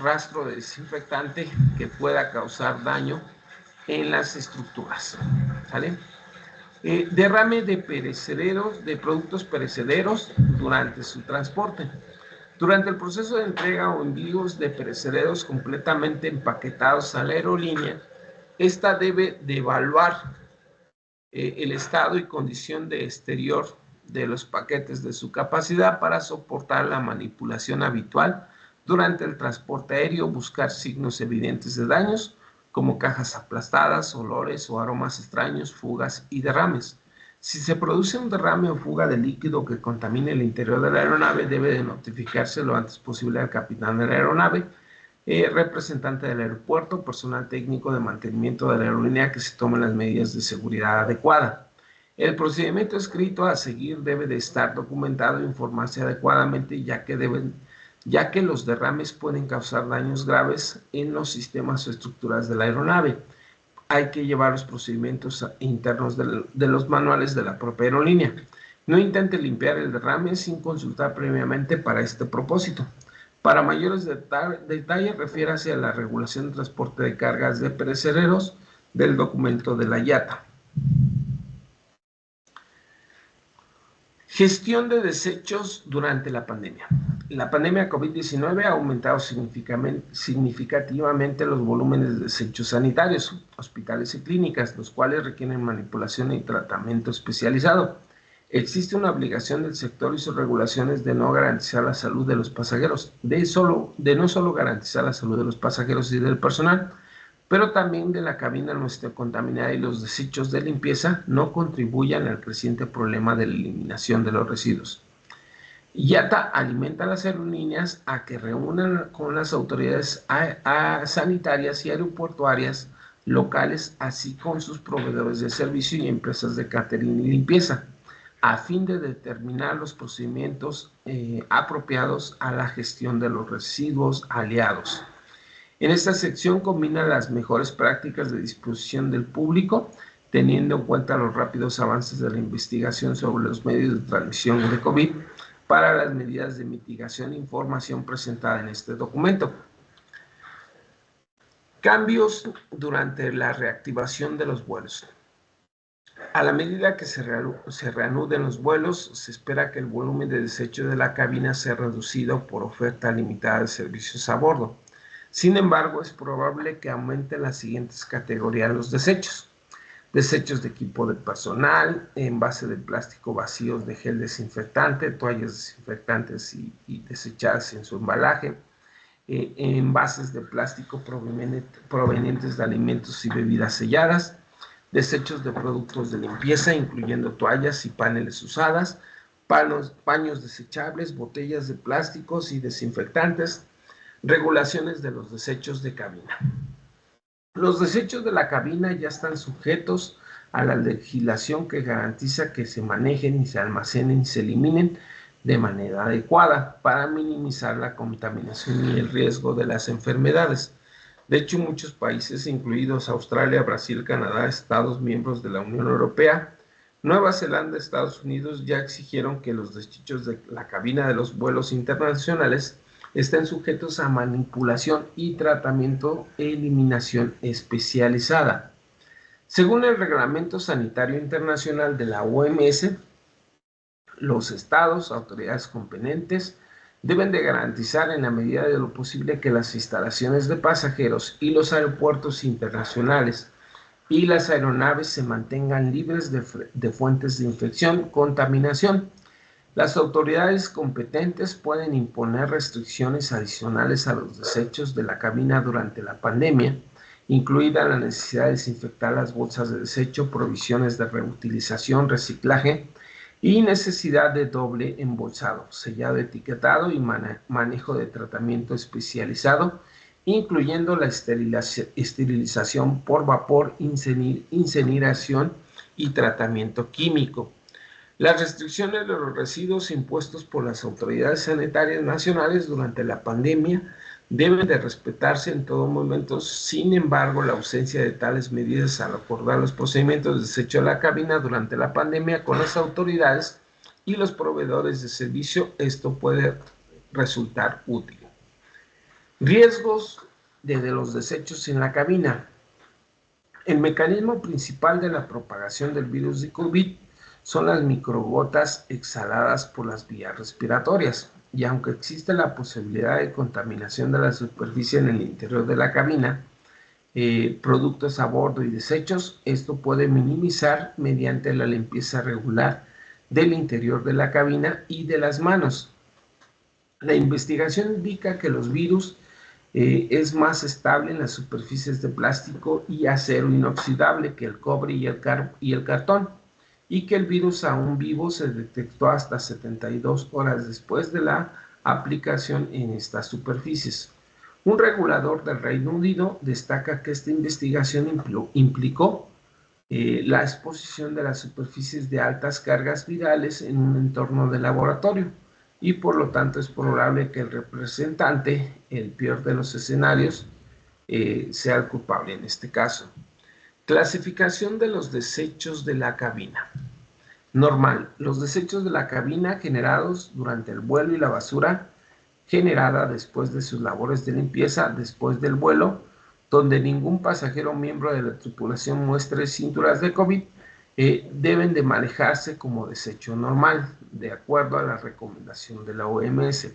rastro de desinfectante que pueda causar daño en las estructuras. ¿Sale? Derrame de productos perecederos durante su transporte. Durante el proceso de entrega o envíos de perecederos completamente empaquetados a la aerolínea, esta debe de evaluar el estado y condición de exterior de los paquetes de su capacidad para soportar la manipulación habitual durante el transporte aéreo, buscar signos evidentes de daños como cajas aplastadas, olores o aromas extraños, fugas y derrames. Si se produce un derrame o fuga de líquido que contamine el interior de la aeronave, debe de notificarse lo antes posible al capitán de la aeronave, representante del aeropuerto, personal técnico de mantenimiento de la aerolínea, que se tomen las medidas de seguridad adecuadas. El procedimiento escrito a seguir debe de estar documentado e informarse adecuadamente, ya que los derrames pueden causar daños graves en los sistemas o estructuras de la aeronave. Hay que llevar los procedimientos internos de los manuales de la propia aerolínea. No intente limpiar el derrame sin consultar previamente para este propósito. Para mayores detalles, refiérase a la regulación de transporte de cargas de perecederos del documento de la IATA. Gestión de desechos durante la pandemia. La pandemia COVID-19 ha aumentado significativamente los volúmenes de desechos sanitarios, hospitales y clínicas, los cuales requieren manipulación y tratamiento especializado. Existe una obligación del sector y sus regulaciones de no garantizar la salud de los pasajeros, de no solo garantizar la salud de los pasajeros y del personal, pero también de la cabina no esté contaminada y los desechos de limpieza no contribuyan al creciente problema de la eliminación de los residuos. IATA alimenta a las aerolíneas a que reúnan con las autoridades sanitarias y aeroportuarias locales, así con sus proveedores de servicio y empresas de catering y limpieza, a fin de determinar los procedimientos apropiados a la gestión de los residuos aliados. En esta sección combina las mejores prácticas de disposición del público, teniendo en cuenta los rápidos avances de la investigación sobre los medios de transmisión de COVID para las medidas de mitigación e información presentada en este documento. Cambios durante la reactivación de los vuelos. A la medida que se reanuden los vuelos, se espera que el volumen de desecho de la cabina sea reducido por oferta limitada de servicios a bordo. Sin embargo, es probable que aumenten las siguientes categorías de los desechos: desechos de equipo de personal, envase de plástico vacíos de gel desinfectante, toallas desinfectantes y desechadas en su embalaje, envases de plástico provenientes de alimentos y bebidas selladas, desechos de productos de limpieza, incluyendo toallas y paneles usadas, paños desechables, botellas de plásticos y desinfectantes. Regulaciones de los desechos de cabina. Los desechos de la cabina ya están sujetos a la legislación que garantiza que se manejen y se almacenen y se eliminen de manera adecuada para minimizar la contaminación y el riesgo de las enfermedades. De hecho, muchos países, incluidos Australia, Brasil, Canadá, Estados miembros de la Unión Europea, Nueva Zelanda, Estados Unidos, ya exigieron que los desechos de la cabina de los vuelos internacionales están sujetos a manipulación y tratamiento e eliminación especializada. Según el Reglamento Sanitario Internacional de la OMS, los estados, autoridades competentes, deben de garantizar en la medida de lo posible que las instalaciones de pasajeros y los aeropuertos internacionales y las aeronaves se mantengan libres de fuentes de infección, contaminación. Las autoridades competentes pueden imponer restricciones adicionales a los desechos de la cabina durante la pandemia, incluida la necesidad de desinfectar las bolsas de desecho, provisiones de reutilización, reciclaje y necesidad de doble embolsado, sellado, etiquetado y manejo de tratamiento especializado, incluyendo la esterilización por vapor, incineración y tratamiento químico. Las restricciones de los residuos impuestos por las autoridades sanitarias nacionales durante la pandemia deben de respetarse en todo momento. Sin embargo, la ausencia de tales medidas al acordar los procedimientos de desecho de la cabina durante la pandemia con las autoridades y los proveedores de servicio, esto puede resultar útil. Riesgos de los desechos en la cabina. El mecanismo principal de la propagación del virus de COVID son las microgotas exhaladas por las vías respiratorias, y aunque existe la posibilidad de contaminación de la superficie en el interior de la cabina, productos a bordo y desechos, esto puede minimizar mediante la limpieza regular del interior de la cabina y de las manos. La investigación indica que los virus es más estable en las superficies de plástico y acero inoxidable que el cobre y el cartón. y que el virus aún vivo se detectó hasta 72 horas después de la aplicación en estas superficies. Un regulador del Reino Unido destaca que esta investigación implicó la exposición de las superficies de altas cargas virales en un entorno de laboratorio y por lo tanto es probable que el representante, el peor de los escenarios, sea el culpable en este caso. Clasificación de los desechos de la cabina. Normal. Los desechos de la cabina generados durante el vuelo y la basura generada después de sus labores de limpieza después del vuelo, donde ningún pasajero o miembro de la tripulación muestre síntomas de COVID, deben de manejarse como desecho normal, de acuerdo a la recomendación de la OMS.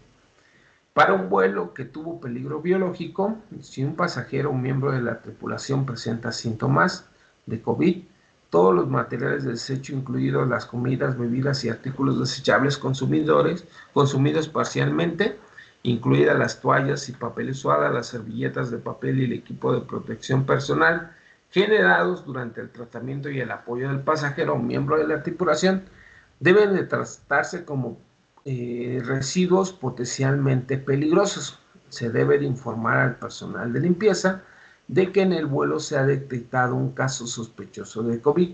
Para un vuelo que tuvo peligro biológico, si un pasajero o miembro de la tripulación presenta síntomas de COVID, todos los materiales de desecho, incluidos las comidas, bebidas y artículos desechables consumidos parcialmente, incluidas las toallas y papel usado, las servilletas de papel y el equipo de protección personal, generados durante el tratamiento y el apoyo del pasajero o miembro de la tripulación, deben de tratarse como residuos potencialmente peligrosos. Se debe de informar al personal de limpieza de que en el vuelo se ha detectado un caso sospechoso de COVID,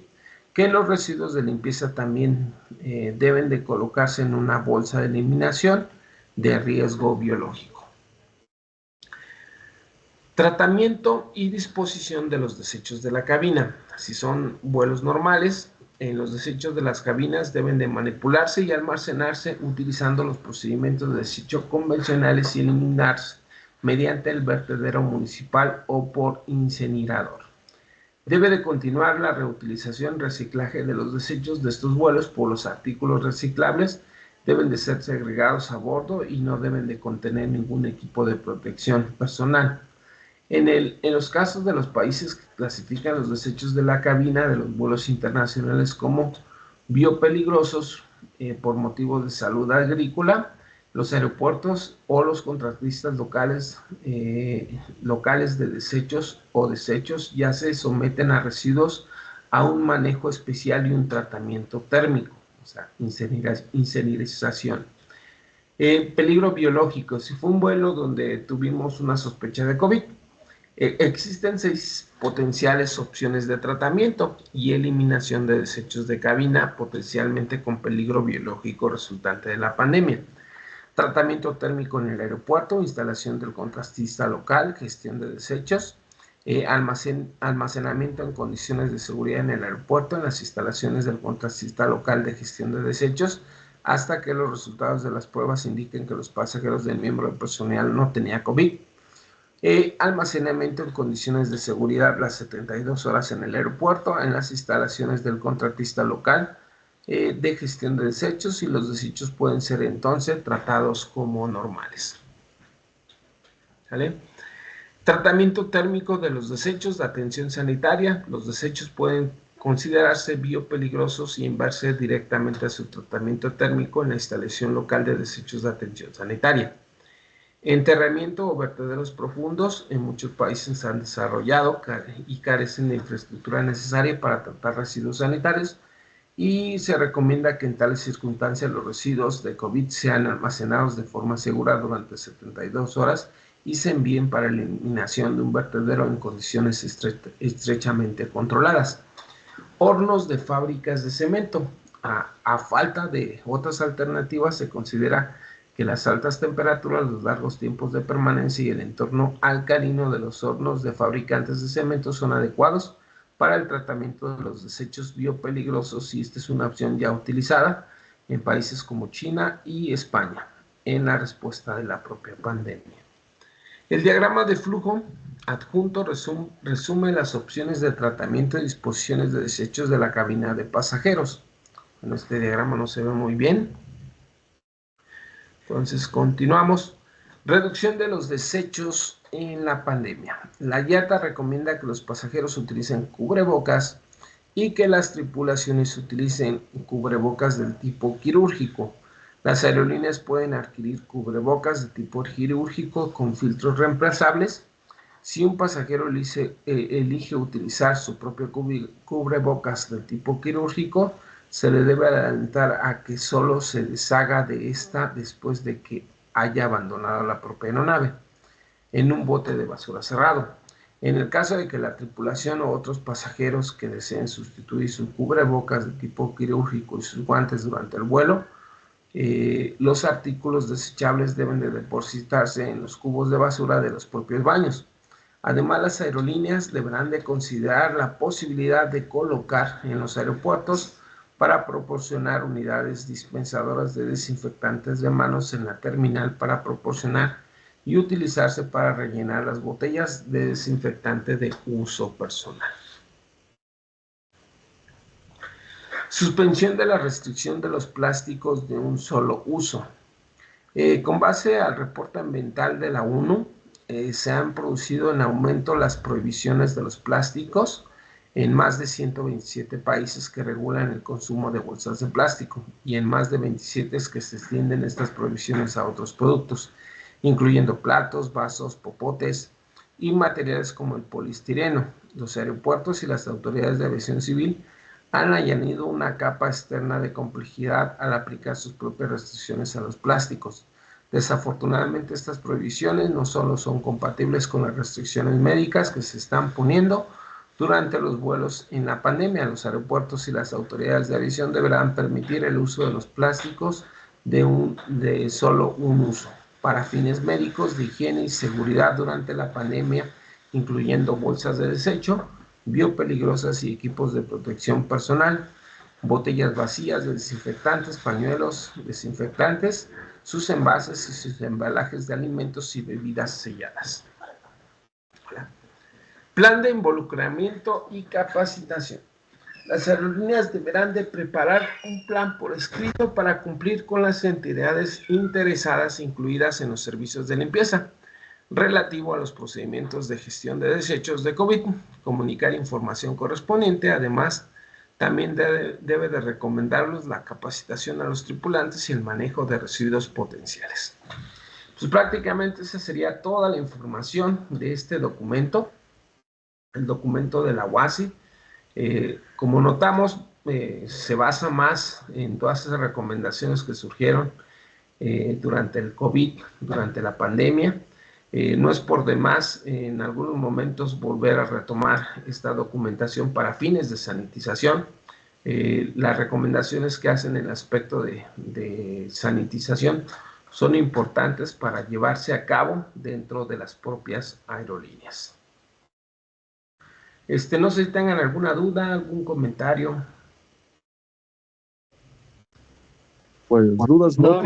que los residuos de limpieza también deben de colocarse en una bolsa de eliminación de riesgo biológico. Tratamiento y disposición de los desechos de la cabina. Si son vuelos normales, los desechos de las cabinas deben de manipularse y almacenarse utilizando los procedimientos de desecho convencionales y eliminarse mediante el vertedero municipal o por incinerador. Debe de continuar la reutilización y reciclaje de los desechos de estos vuelos por los artículos reciclables. Deben de ser segregados a bordo y no deben de contener ningún equipo de protección personal. En los casos de los países que clasifican los desechos de la cabina de los vuelos internacionales como biopeligrosos por motivos de salud agrícola, los aeropuertos o los contratistas locales de desechos o desechos ya se someten a residuos a un manejo especial y un tratamiento térmico, o sea, incineración. Peligro biológico. Si fue un vuelo donde tuvimos una sospecha de COVID, existen 6 potenciales opciones de tratamiento y eliminación de desechos de cabina potencialmente con peligro biológico resultante de la pandemia. Tratamiento térmico en el aeropuerto, instalación del contratista local, gestión de desechos, almacenamiento en condiciones de seguridad en el aeropuerto, en las instalaciones del contratista local de gestión de desechos, hasta que los resultados de las pruebas indiquen que los pasajeros del miembro del personal no tenía COVID. Almacenamiento en condiciones de seguridad las 72 horas en el aeropuerto, en las instalaciones del contratista local de gestión de desechos, y los desechos pueden ser entonces tratados como normales. ¿Vale? Tratamiento térmico de los desechos de atención sanitaria. Los desechos pueden considerarse biopeligrosos y enviarse directamente a su tratamiento térmico en la instalación local de desechos de atención sanitaria. Enterramiento o vertederos profundos. En muchos países se han desarrollado y carecen de infraestructura necesaria para tratar residuos sanitarios, y se recomienda que en tales circunstancias los residuos de COVID sean almacenados de forma segura durante 72 horas y se envíen para eliminación de un vertedero en condiciones estrechamente controladas. Hornos de fábricas de cemento. A falta de otras alternativas, se considera que las altas temperaturas, los largos tiempos de permanencia y el entorno alcalino de los hornos de fabricantes de cemento son adecuados para el tratamiento de los desechos biopeligrosos, y esta es una opción ya utilizada en países como China y España en la respuesta de la propia pandemia. El diagrama de flujo adjunto resume las opciones de tratamiento y disposiciones de desechos de la cabina de pasajeros. Bueno, este diagrama no se ve muy bien. Entonces, continuamos. Reducción de los desechos en la pandemia. La IATA recomienda que los pasajeros utilicen cubrebocas y que las tripulaciones utilicen cubrebocas del tipo quirúrgico. Las aerolíneas pueden adquirir cubrebocas de tipo quirúrgico con filtros reemplazables. Si un pasajero elige utilizar su propio cubrebocas del tipo quirúrgico, se le debe alentar a que solo se deshaga de esta después de que haya abandonado la propia aeronave en un bote de basura cerrado. En el caso de que la tripulación o otros pasajeros que deseen sustituir su cubrebocas de tipo quirúrgico y sus guantes durante el vuelo, los artículos desechables deben de depositarse en los cubos de basura de los propios baños. Además, las aerolíneas deberán de considerar la posibilidad de colocar en los aeropuertos para proporcionar unidades dispensadoras de desinfectantes de manos en la terminal para proporcionar y utilizarse para rellenar las botellas de desinfectante de uso personal. Suspensión de la restricción de los plásticos de un solo uso. Con base al reporte ambiental de la ONU, se han producido en aumento las prohibiciones de los plásticos en más de 127 países que regulan el consumo de bolsas de plástico y en más de 27 que se extienden estas prohibiciones a otros productos, incluyendo platos, vasos, popotes y materiales como el poliestireno. Los aeropuertos y las autoridades de aviación civil han añadido una capa externa de complejidad al aplicar sus propias restricciones a los plásticos. Desafortunadamente, estas prohibiciones no solo son compatibles con las restricciones médicas que se están poniendo durante los vuelos en la pandemia. Los aeropuertos y las autoridades de aviación deberán permitir el uso de los plásticos de solo un uso para fines médicos, de higiene y seguridad durante la pandemia, incluyendo bolsas de desecho, biopeligrosas y equipos de protección personal, botellas vacías de desinfectantes, pañuelos desinfectantes, sus envases y sus embalajes de alimentos y bebidas selladas. Plan de involucramiento y capacitación. Las aerolíneas deberán de preparar un plan por escrito para cumplir con las entidades interesadas incluidas en los servicios de limpieza relativo a los procedimientos de gestión de desechos de COVID, comunicar información correspondiente. Además, también debe de recomendarles la capacitación a los tripulantes y el manejo de residuos potenciales. Pues prácticamente esa sería toda la información de este documento, el documento de la UASI. Como notamos, se basa más en todas esas recomendaciones que surgieron durante el COVID, durante la pandemia. No es por demás en algunos momentos volver a retomar esta documentación para fines de sanitización. Las recomendaciones que hacen en el aspecto de sanitización son importantes para llevarse a cabo dentro de las propias aerolíneas. No sé si tengan alguna duda, algún comentario. Pues dudas no.